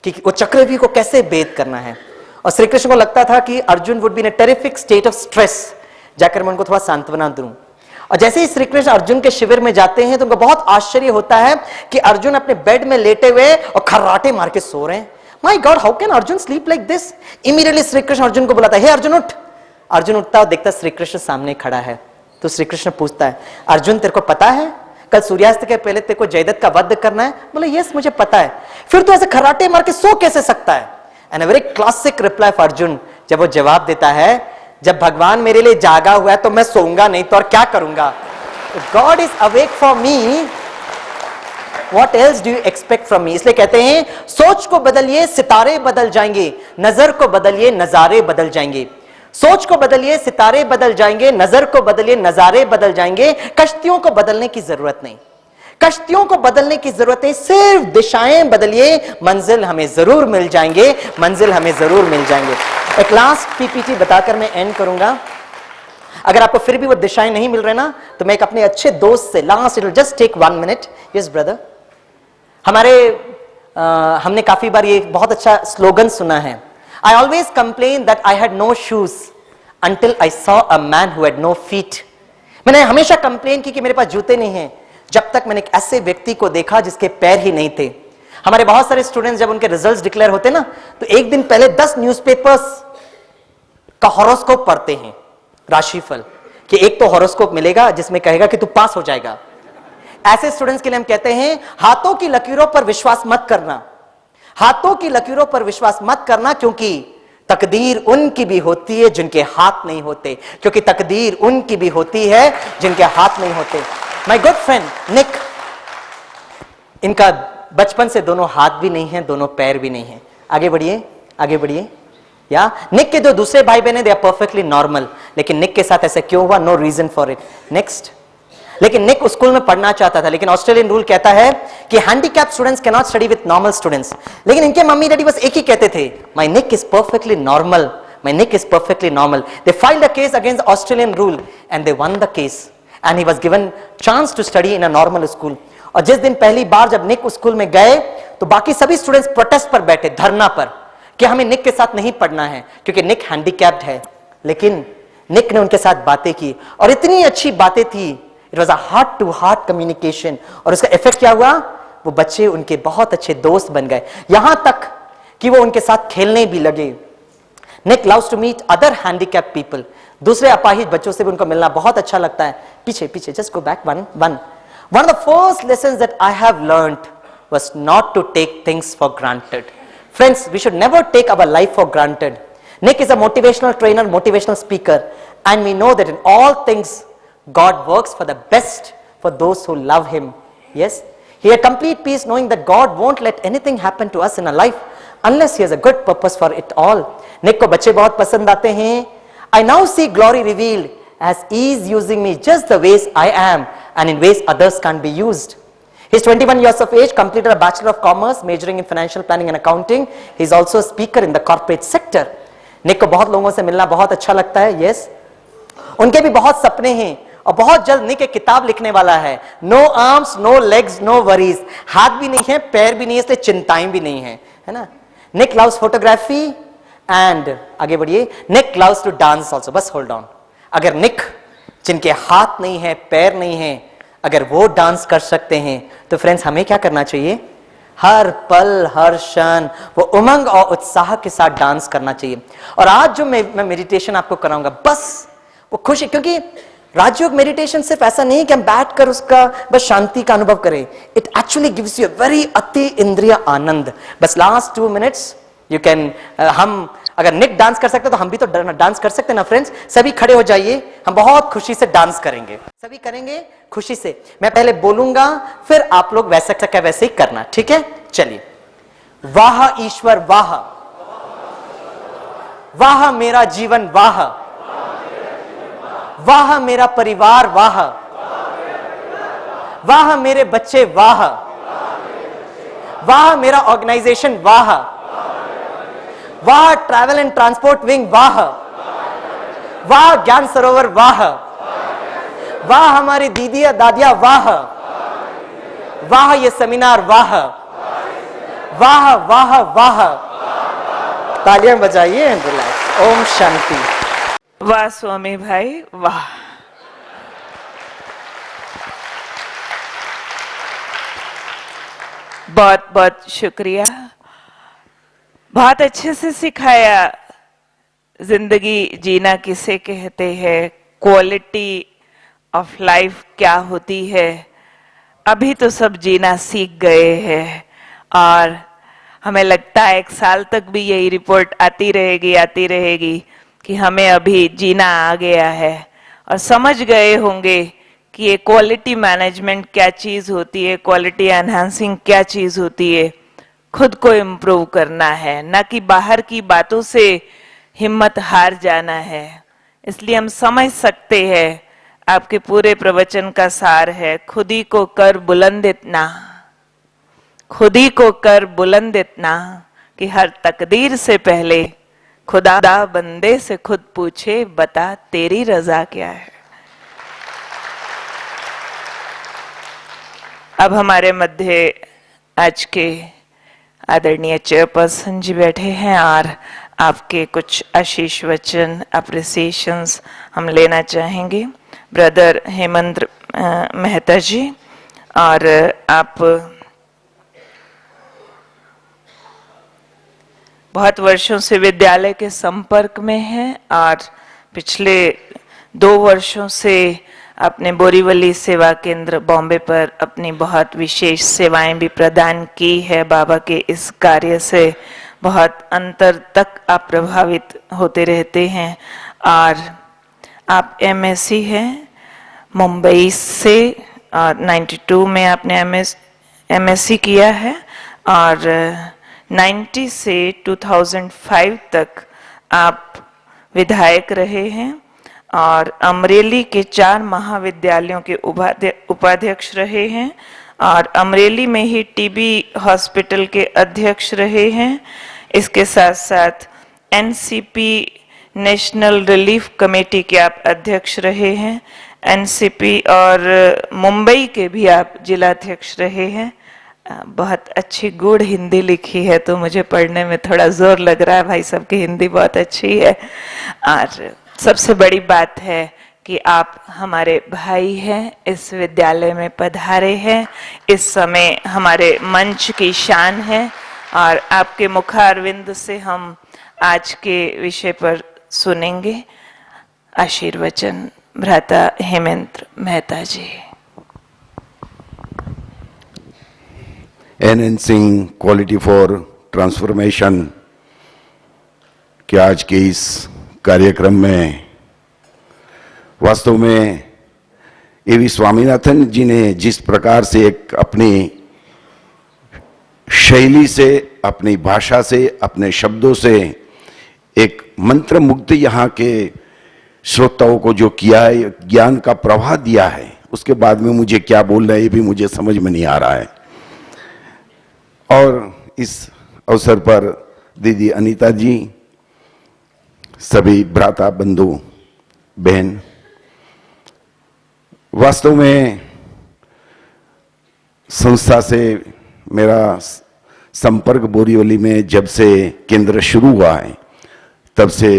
कि वो चक्रव्यूह को कैसे भेद करना है, और श्री कृष्ण को लगता था कि Arjun would be in a terrific state of stress, जाकर मैं उनको थोड़ा सांत्वना दूं। और जैसे ही श्री कृष्ण अर्जुन के शिविर में जाते हैं तो उनको बहुत आश्चर्य होता है कि अर्जुन अपने बेड में लेटे हुए और खर्राटे मार के सो रहे हैं। My God, how can Arjun sleep like this? Immediately Shri Krishna Arjun को बुलाता है, हे अर्जुन उठ। अर्जुन उठता और देखता श्री कृष्ण सामने खड़ा है। तो श्री कृष्ण पूछता है, अर्जुन तेरे को पता है कल सूर्यास्त के पहले तेरे को जयद्रथ का वध करना है? बोले यस मुझे पता है। फिर तो ऐसे खर्राटे मार के सो कैसे सकता है? And a very classic reply off Arjun, जब वो जवाब देता है, जब भगवान मेरे लिए जागा हुआ है तो मैं सोऊंगा नहीं तो और क्या करूंगा? God is awake for me, what else do you expect from me? इसलिए कहते हैं सोच को बदलिए सितारे बदल जाएंगे, नजर को बदलिए नजारे बदल जाएंगे। सोच को बदलिए सितारे बदल जाएंगे, नजर को बदलिए नजारे बदल जाएंगे। कश्तियों को बदलने की जरूरत नहीं, कश्तियों को बदलने की जरूरत है, सिर्फ दिशाएं बदलिए, मंजिल हमें जरूर मिल जाएंगे, मंजिल हमें जरूर मिल जाएंगे। एक लास्ट पीपीटी बताकर मैं एंड करूंगा। अगर आपको फिर भी वो दिशाएं नहीं मिल रहे ना, तो मैं एक अपने अच्छे दोस्त से last, it will just take 1 minute. Yes brother, हमने काफी बार ये बहुत अच्छा स्लोगन सुना है, I always complained that I had no shoes until I saw a man who had no feet. मैंने हमेशा कंप्लेन की कि मेरे पास जूते नहीं हैं, जब तक मैंने एक ऐसे व्यक्ति को देखा जिसके पैर ही नहीं थे। हमारे बहुत सारे स्टूडेंट्स जब उनके रिजल्ट्स डिक्लेयर होते ना, तो एक दिन पहले 10 न्यूज़पेपर्स का हॉरोस्कोप पढ़ते हैं, राशिफल, कि एक तो हॉरोस्कोप मिलेगा जिसमें कहेगा कि तू पास हो जाएगा। ऐसे स्टूडेंट्स के लिए हम कहते हैं हाथों की लकीरों पर विश्वास मत करना, हाथों की लकीरों पर विश्वास मत करना, क्योंकि तकदीर उनकी भी होती है जिनके हाथ नहीं होते, क्योंकि तकदीर उनकी भी होती है जिनके हाथ नहीं होते। माय गुड फ्रेंड निक, इनका बचपन से दोनों हाथ भी नहीं है, दोनों पैर भी नहीं है। आगे बढ़िए, आगे बढ़िए। या निक के जो दूसरे भाई बहन है दे आर परफेक्टली नॉर्मल, लेकिन निक के साथ ऐसा क्यों हुआ? No reason for it. Next, लेकिन निक उस स्कूल में पढ़ना चाहता था, लेकिन ऑस्ट्रेलियन रूल कहता है कि handicap students can not study with normal students. लेकिन इनके मम्मी डैडी बस एक ही कहते थे, my Nick is perfectly normal, my Nick is perfectly normal. They filed a case against Australian rule and they won the case and he was given chance to study in a normal school. और जिस दिन पहली बार जब निक उस school में गए तो बाकी सभी स्टूडेंट्स प्रोटेस्ट पर बैठे, धरना पर, कि हमें निक के साथ नहीं पढ़ना है क्योंकि निक हैंडीकैप्ड है। लेकिन निक ने उनके साथ बातें की और इतनी अच्छी बातें थी, it was a heart to heart communication, और उसका इफेक्ट क्या हुआ? वो बच्चे उनके बहुत अच्छे दोस्त बन गए, यहां तक कि वो उनके साथ खेलने भी लगे। Nick loves to meet other handicap people, दूसरे अपाहिज बच्चों से भी उनको मिलना बहुत अच्छा लगता है। पीछे पीछे, just go back one of the first lessons that I have learned was not to take things for granted. Friends, we should never take our life for granted. Nick is a motivational trainer, motivational speaker, and we know that in all things God works for the best for those who love Him. Yes, he had complete peace knowing that God won't let anything happen to us in our life unless He has a good purpose for it all. Nick को बच्चे बहुत पसंद आते हैं। I now see glory revealed as He is using me just the ways I am and in ways others can't be used. He's 21 years of age, completed a Bachelor of Commerce, majoring in financial planning and accounting. He's also a speaker in the corporate sector. निक को बहुत लोगों से मिलना बहुत अच्छा लगता है। Yes, उनके भी बहुत सपने हैं और बहुत जल्द निक एक किताब लिखने वाला है। No arms, no legs, no worries, हाथ भी नहीं है, पैर भी नहीं है, इसलिए चिंताएं भी नहीं है, है ना। निक लव्स फोटोग्राफी एंड आगे बढ़िए, निक लव्स टू डांस ऑल्सो। बस होल्ड ऑन, अगर निक जिनके हाथ नहीं है, पैर नहीं है, अगर वो डांस कर सकते हैं तो फ्रेंड्स हमें क्या करना चाहिए? हर पल हर क्षण वो उमंग और उत्साह के साथ डांस करना चाहिए। और आज जो मैं मेडिटेशन आपको कराऊंगा, बस वो खुशी, क्योंकि राजयोग मेडिटेशन सिर्फ ऐसा नहीं कि हम बैठ कर उसका बस शांति का अनुभव करें, it actually gives you very अति इंद्रिय आनंद। बस लास्ट 2 मिनट्स यू कैन, हम अगर निक डांस कर सकते तो हम भी तो डांस कर सकते ना फ्रेंड्स। सभी खड़े हो जाइए, हम बहुत खुशी से डांस करेंगे, सभी करेंगे खुशी से। मैं पहले बोलूंगा, फिर आप लोग वैसे ही करना, ठीक है? चलिए। वाह ईश्वर वाह, वाह मेरा जीवन वाह, वाह मेरा परिवार वाह, वाह मेरे बच्चे वाह, वाह मेरा ऑर्गेनाइजेशन, वाह वाह ट्रैवल एंड ट्रांसपोर्ट विंग, वाह वाह ज्ञान सरोवर, वाह वाह हमारी दीदिया दादिया, वाह वाह ये सेमिनार, वाह वाह वाह वाह। तालियां बजाइए एंड रिलैक्स। ओम शांति। वाह स्वामी भाई, वाह। बहुत बहुत शुक्रिया, बहुत अच्छे से सिखाया। जिंदगी जीना किसे कहते हैं, क्वालिटी ऑफ लाइफ क्या होती है, अभी तो सब जीना सीख गए हैं और हमें लगता है 1 साल तक भी यही रिपोर्ट आती रहेगी कि हमें अभी जीना आ गया है और समझ गए होंगे कि ये क्वालिटी मैनेजमेंट क्या चीज होती है, क्वालिटी एनहांसिंग क्या चीज होती है। खुद को इम्प्रूव करना है, ना कि बाहर की बातों से हिम्मत हार जाना है। इसलिए हम समझ सकते हैं आपके पूरे प्रवचन का सार है, खुद ही को कर बुलंद इतना, खुद ही को कर बुलंद इतना कि हर तकदीर से पहले खुदा बंदे से खुद पूछे, बता तेरी रजा क्या है। अब हमारे मध्य आज के आदरणीय चेयरपर्सन जी बैठे हैं और आपके कुछ आशीष वचन, अप्रिसिएशंस हम लेना चाहेंगे। ब्रदर हेमंत मेहता जी, और आप बहुत वर्षों से विद्यालय के संपर्क में हैं और पिछले 2 वर्षों से आपने बोरीवली सेवा केंद्र बॉम्बे पर अपनी बहुत विशेष सेवाएं भी प्रदान की है। बाबा के इस कार्य से बहुत अंतर तक आप प्रभावित होते रहते हैं और आप एमएससी हैं मुंबई से और 92 में आपने एमएससी किया है और 90 से 2005 तक आप विधायक रहे हैं और अमरेली के 4 महाविद्यालयों के उपाध्यक्ष रहे हैं और अमरेली में ही टीबी हॉस्पिटल के अध्यक्ष रहे हैं। इसके साथ साथ एनसीपी नेशनल रिलीफ कमेटी के आप अध्यक्ष रहे हैं, एनसीपी और मुंबई के भी आप जिलाध्यक्ष रहे हैं। बहुत अच्छी गूढ़ हिंदी लिखी है तो मुझे पढ़ने में थोड़ा जोर लग रहा है, भाई साहब की हिंदी बहुत अच्छी है। और सबसे बड़ी बात है कि आप हमारे भाई हैं, इस विद्यालय में पधारे हैं, इस समय हमारे मंच की शान है और आपके मुखारविंद से हम आज के विषय पर सुनेंगे। आशीर्वचन भ्राता हेमंत मेहता जी। एनहेंसिंग क्वालिटी फॉर ट्रांसफॉर्मेशन के आज के इस कार्यक्रम में वास्तव में एवी स्वामीनाथन जी ने जिस प्रकार से एक अपनी शैली से, अपनी भाषा से, अपने शब्दों से एक मंत्र मुग्ध यहाँ के श्रोताओं को जो किया है, ज्ञान का प्रवाह दिया है, उसके बाद में मुझे क्या बोलना है ये भी मुझे समझ में नहीं आ रहा है। और इस अवसर पर दीदी अनीता जी, सभी भ्राता बंधु बहन, वास्तव में संस्था से मेरा संपर्क बोरीवली में जब से केंद्र शुरू हुआ है तब से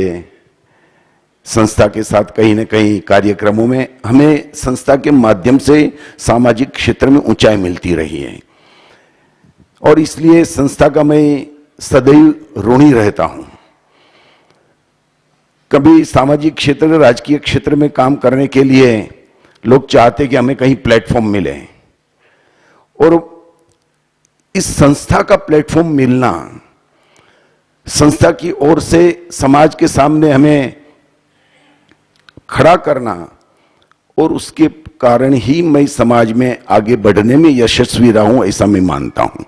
संस्था के साथ कहीं न कहीं कार्यक्रमों में हमें संस्था के माध्यम से सामाजिक क्षेत्र में ऊंचाई मिलती रही है और इसलिए संस्था का मैं सदैव ऋणी रहता हूं। कभी सामाजिक क्षेत्र, राजकीय क्षेत्र में काम करने के लिए लोग चाहते कि हमें कहीं प्लेटफॉर्म मिले और इस संस्था का प्लेटफॉर्म मिलना, संस्था की ओर से समाज के सामने हमें खड़ा करना और उसके कारण ही मैं समाज में आगे बढ़ने में यशस्वी रहा हूं, ऐसा मैं मानता हूं।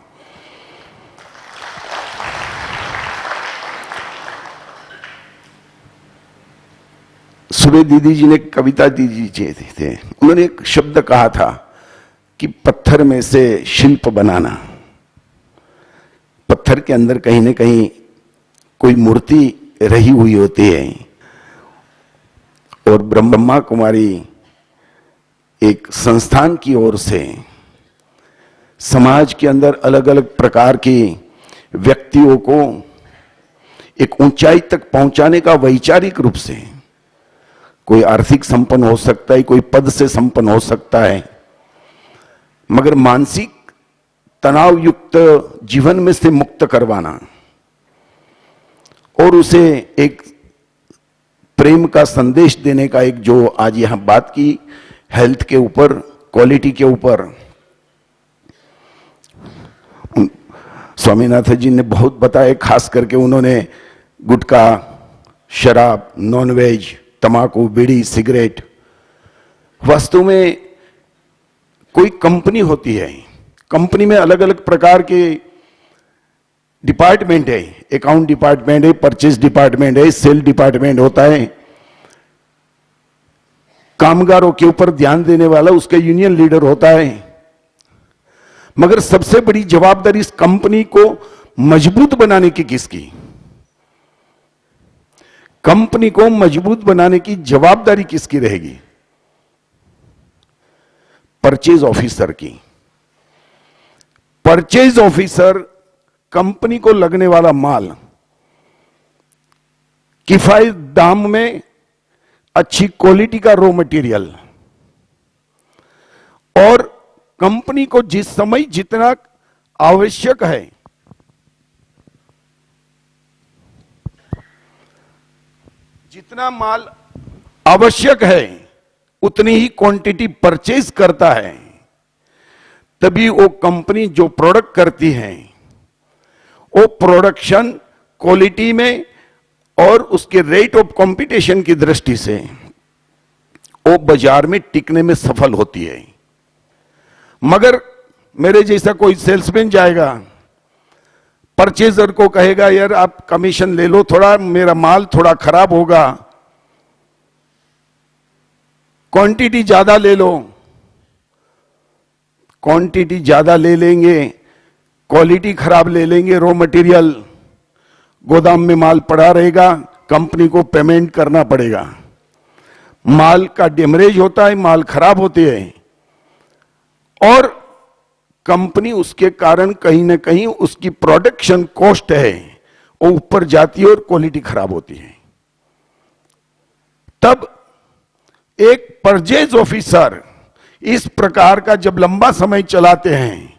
सुबह दीदी जी ने, कविता दीदी जी थे, उन्होंने एक शब्द कहा था कि पत्थर में से शिल्प बनाना। पत्थर के अंदर कहीं न कहीं कोई मूर्ति रही हुई होती है और ब्रह्मा कुमारी एक संस्थान की ओर से समाज के अंदर अलग अलग प्रकार की व्यक्तियों को एक ऊंचाई तक पहुंचाने का वैचारिक रूप से, कोई आर्थिक संपन्न हो सकता है, कोई पद से संपन्न हो सकता है, मगर मानसिक तनाव युक्त जीवन में से मुक्त करवाना और उसे एक प्रेम का संदेश देने का एक जो आज यहां बात की हेल्थ के ऊपर, क्वालिटी के ऊपर, स्वामीनाथन जी ने बहुत बताया। खास करके उन्होंने गुटखा, शराब, नॉनवेज, तंबाकू, बीड़ी, सिगरेट, वास्तव में कोई कंपनी होती है, कंपनी में अलग अलग प्रकार के डिपार्टमेंट है, अकाउंट डिपार्टमेंट है, परचेज डिपार्टमेंट है, सेल डिपार्टमेंट होता है, कामगारों के ऊपर ध्यान देने वाला उसका यूनियन लीडर होता है, मगर सबसे बड़ी जवाबदारी इस कंपनी को मजबूत बनाने की किसकी? कंपनी को मजबूत बनाने की जवाबदारी किसकी रहेगी? परचेज ऑफिसर की। परचेज ऑफिसर कंपनी को लगने वाला माल किफायत दाम में, अच्छी क्वालिटी का रॉ मटेरियल और कंपनी को जिस समय जितना आवश्यक है जितना माल आवश्यक है उतनी ही क्वांटिटी परचेज करता है, तभी वो कंपनी जो प्रोडक्ट करती है वो प्रोडक्शन क्वालिटी में और उसके रेट ऑफ कंपटीशन की दृष्टि से वो बाजार में टिकने में सफल होती है। मगर मेरे जैसा कोई सेल्समैन जाएगा, परचेजर को कहेगा यार आप कमीशन ले लो थोड़ा, मेरा माल थोड़ा खराब होगा, क्वांटिटी ज्यादा ले लो। क्वांटिटी ज्यादा ले लेंगे, क्वालिटी खराब ले लेंगे, रॉ मटेरियल गोदाम में माल पड़ा रहेगा, कंपनी को पेमेंट करना पड़ेगा, माल का डैमेज होता है, माल खराब होते हैं और कंपनी उसके कारण कहीं ना कहीं उसकी प्रोडक्शन कॉस्ट है वो ऊपर जाती है और क्वालिटी खराब होती है। तब एक परचेज ऑफिसर इस प्रकार का जब लंबा समय चलाते हैं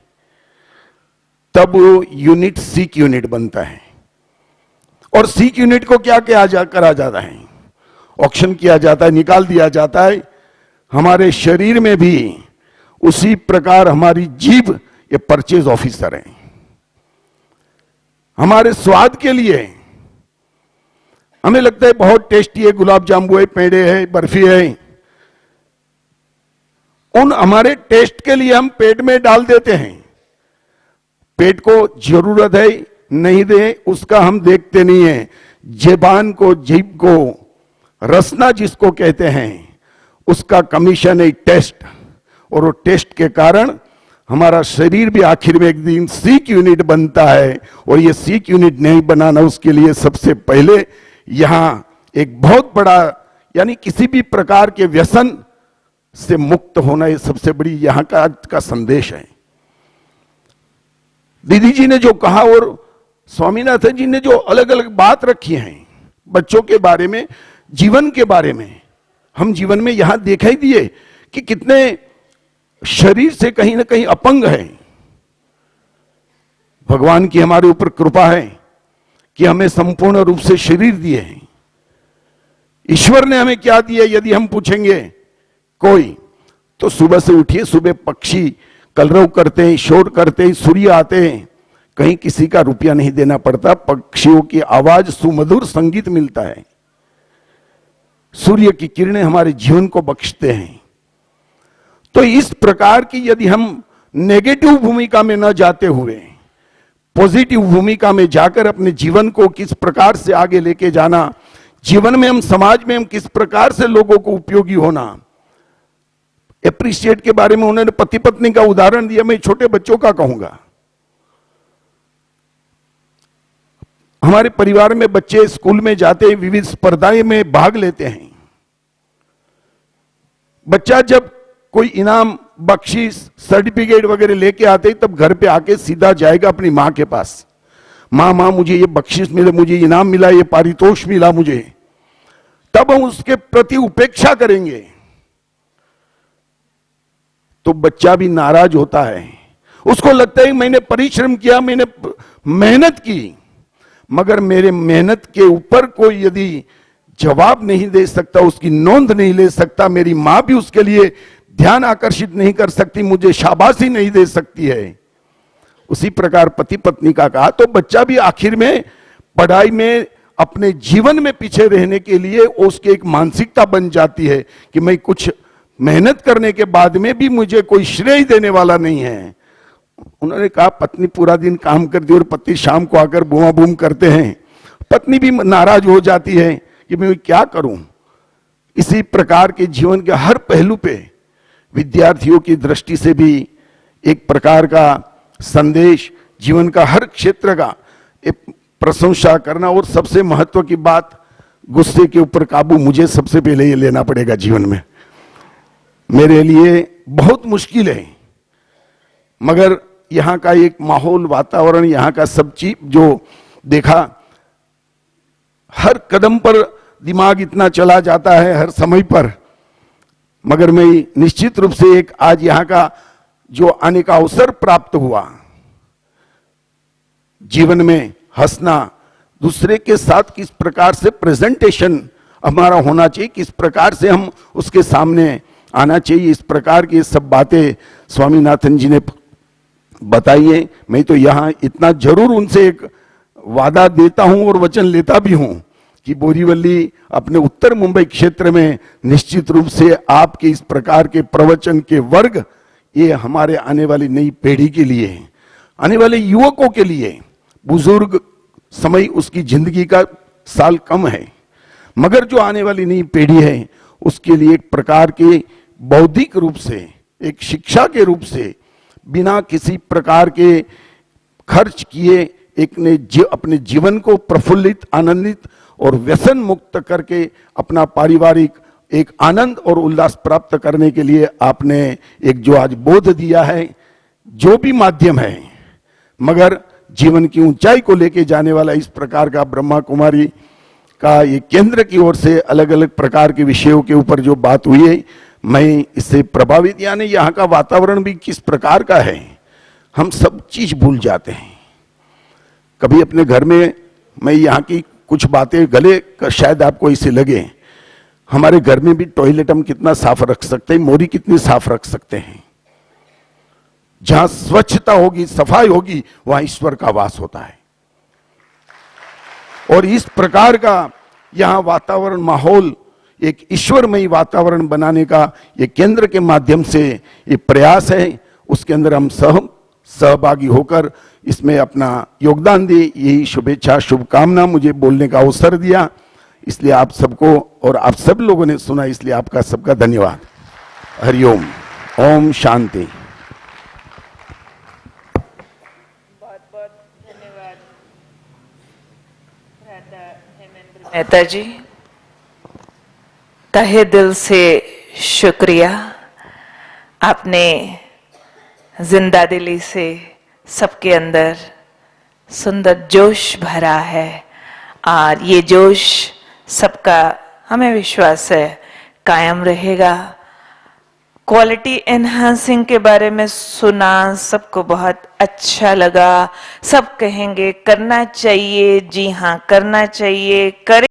तब वो यूनिट सीक यूनिट बनता है और सीक यूनिट को क्या करा जाता है? ऑक्शन किया जाता है, निकाल दिया जाता है। हमारे शरीर में भी उसी प्रकार हमारी जीभ ये परचेज ऑफिसर है। हमारे स्वाद के लिए हमें लगता है बहुत टेस्टी है, गुलाब जामुन है, पेड़े है, बर्फी है, उन हमारे टेस्ट के लिए हम पेट में डाल देते हैं। पेट को जरूरत है नहीं दे उसका हम देखते नहीं है। ज़बान को, जीभ को रसना जिसको कहते हैं उसका कमीशन है टेस्ट, और वो टेस्ट के कारण हमारा शरीर भी आखिर में एक दिन सीक यूनिट बनता है। और ये सीक यूनिट नहीं बनाना, उसके लिए सबसे पहले यहां एक बहुत बड़ा, यानी किसी भी प्रकार के व्यसन से मुक्त होना, ये सबसे बड़ी यहां का आज का संदेश है। दीदी जी ने जो कहा और स्वामीनाथन जी ने जो अलग अलग बात रखी है बच्चों के बारे में, जीवन के बारे में, हम जीवन में यहां दिखाई दिए कि कितने शरीर से कहीं ना कहीं अपंग है। भगवान की हमारे ऊपर कृपा है कि हमें संपूर्ण रूप से शरीर दिए हैं। ईश्वर ने हमें क्या दिया यदि हम पूछेंगे कोई, तो सुबह से उठिए, सुबह पक्षी कलरव करते हैं, शोर करते हैं, सूर्य आते हैं, कहीं किसी का रुपया नहीं देना पड़ता, पक्षियों की आवाज, सुमधुर संगीत मिलता है, सूर्य की किरणें हमारे जीवन को बख्शते हैं। तो इस प्रकार की यदि हम नेगेटिव भूमिका में न जाते हुए पॉजिटिव भूमिका में जाकर अपने जीवन को किस प्रकार से आगे लेके जाना, जीवन में हम, समाज में हम किस प्रकार से लोगों को उपयोगी होना, एप्रिशिएट के बारे में उन्होंने पति पत्नी का उदाहरण दिया, मैं छोटे बच्चों का कहूंगा। हमारे परिवार में बच्चे स्कूल में जाते हैं, विविध स्पर्धाएं में भाग लेते हैं। बच्चा जब कोई इनाम, बख्शीश, सर्टिफिकेट वगैरह लेके आते ही तब घर पे आके सीधा जाएगा अपनी मां के पास, मां मुझे ये बख्शीश मिले, मुझे इनाम मिला, ये पारितोष मिला मुझे। तब हम उसके प्रति उपेक्षा करेंगे तो बच्चा भी नाराज होता है। उसको लगता है मैंने परिश्रम किया, मैंने मेहनत की, मगर मेरे मेहनत के ऊपर कोई यदि जवाब नहीं दे सकता, उसकी नोंद नहीं ले सकता, मेरी मां भी उसके लिए ध्यान आकर्षित नहीं कर सकती, मुझे शाबाशी नहीं दे सकती है। उसी प्रकार पति पत्नी का कहा तो बच्चा भी आखिर में पढ़ाई में अपने जीवन में पीछे रहने के लिए उसकी एक मानसिकता बन जाती है कि मैं कुछ मेहनत करने के बाद में भी मुझे कोई श्रेय देने वाला नहीं है। उन्होंने कहा पत्नी पूरा दिन काम करती है और पति शाम को आकर बूमा बूम करते हैं, पत्नी भी नाराज हो जाती है कि मैं क्या करूं। इसी प्रकार के जीवन के हर पहलू पे विद्यार्थियों की दृष्टि से भी एक प्रकार का संदेश, जीवन का हर क्षेत्र का एक प्रशंसा करना, और सबसे महत्व की बात, गुस्से के ऊपर काबू मुझे सबसे पहले ये लेना पड़ेगा जीवन में। मेरे लिए बहुत मुश्किल है, मगर यहां का एक माहौल, वातावरण, यहां का सब चीज जो देखा, हर कदम पर दिमाग इतना चला जाता है हर समय पर, मगर मैं निश्चित रूप से एक आज यहां का जो आने का अवसर प्राप्त हुआ, जीवन में हंसना, दूसरे के साथ किस प्रकार से प्रेजेंटेशन हमारा होना चाहिए, किस प्रकार से हम उसके सामने आना चाहिए, इस प्रकार की सब बातें स्वामीनाथन जी ने बताई है। मैं तो यहां इतना जरूर उनसे एक वादा देता हूं और वचन लेता भी हूं कि बोरीवली अपने उत्तर मुंबई क्षेत्र में निश्चित रूप से आपके इस प्रकार के प्रवचन के वर्ग, ये हमारे आने वाली नई पीढ़ी के लिए, आने वाले युवकों के लिए, बुजुर्ग समय उसकी जिंदगी का साल कम है, मगर जो आने वाली नई पीढ़ी है उसके लिए एक प्रकार के बौद्धिक रूप से, एक शिक्षा के रूप से, बिना किसी प्रकार के खर्च किए एक ने अपने जीवन को प्रफुल्लित, आनंदित और व्यसन मुक्त करके अपना पारिवारिक एक आनंद और उल्लास प्राप्त करने के लिए आपने एक जो आज बोध दिया है, जो भी माध्यम है, मगर जीवन की ऊंचाई को लेके जाने वाला इस प्रकार का ब्रह्मा कुमारी का ये केंद्र की ओर से अलग अलग प्रकार के विषयों के ऊपर जो बात हुई है, मैं इससे प्रभावित, यानी यहाँ का वातावरण भी किस प्रकार का है, हम सब चीज भूल जाते हैं। कभी अपने घर में, मैं यहाँ की कुछ बातें गले शायद आपको इसे लगे, हमारे घर में भी टॉयलेट हम कितना साफ रख सकते हैं, मोरी कितनी साफ रख सकते हैं। जहां स्वच्छता होगी, सफाई होगी, वहां ईश्वर का वास होता है। और इस प्रकार का यहां वातावरण, माहौल, एक ईश्वरमयी वातावरण बनाने का ये केंद्र के माध्यम से ये प्रयास है, उसके अंदर हम सहभागी होकर इसमें अपना योगदान दे, यही शुभेच्छा, शुभकामना मुझे बोलने का अवसर दिया, इसलिए आप सबको और आप सब लोगों ने सुना, इसलिए आपका सबका धन्यवाद। हरिओम, ओम शांति। मेहता जी, तहे दिल से शुक्रिया। आपने जिंदा दिली से सबके अंदर सुंदर जोश भरा है, और ये जोश सबका, हमें विश्वास है, कायम रहेगा। क्वालिटी एनहांसिंग के बारे में सुना, सबको बहुत अच्छा लगा। सब कहेंगे करना चाहिए, जी हाँ करना चाहिए, करें।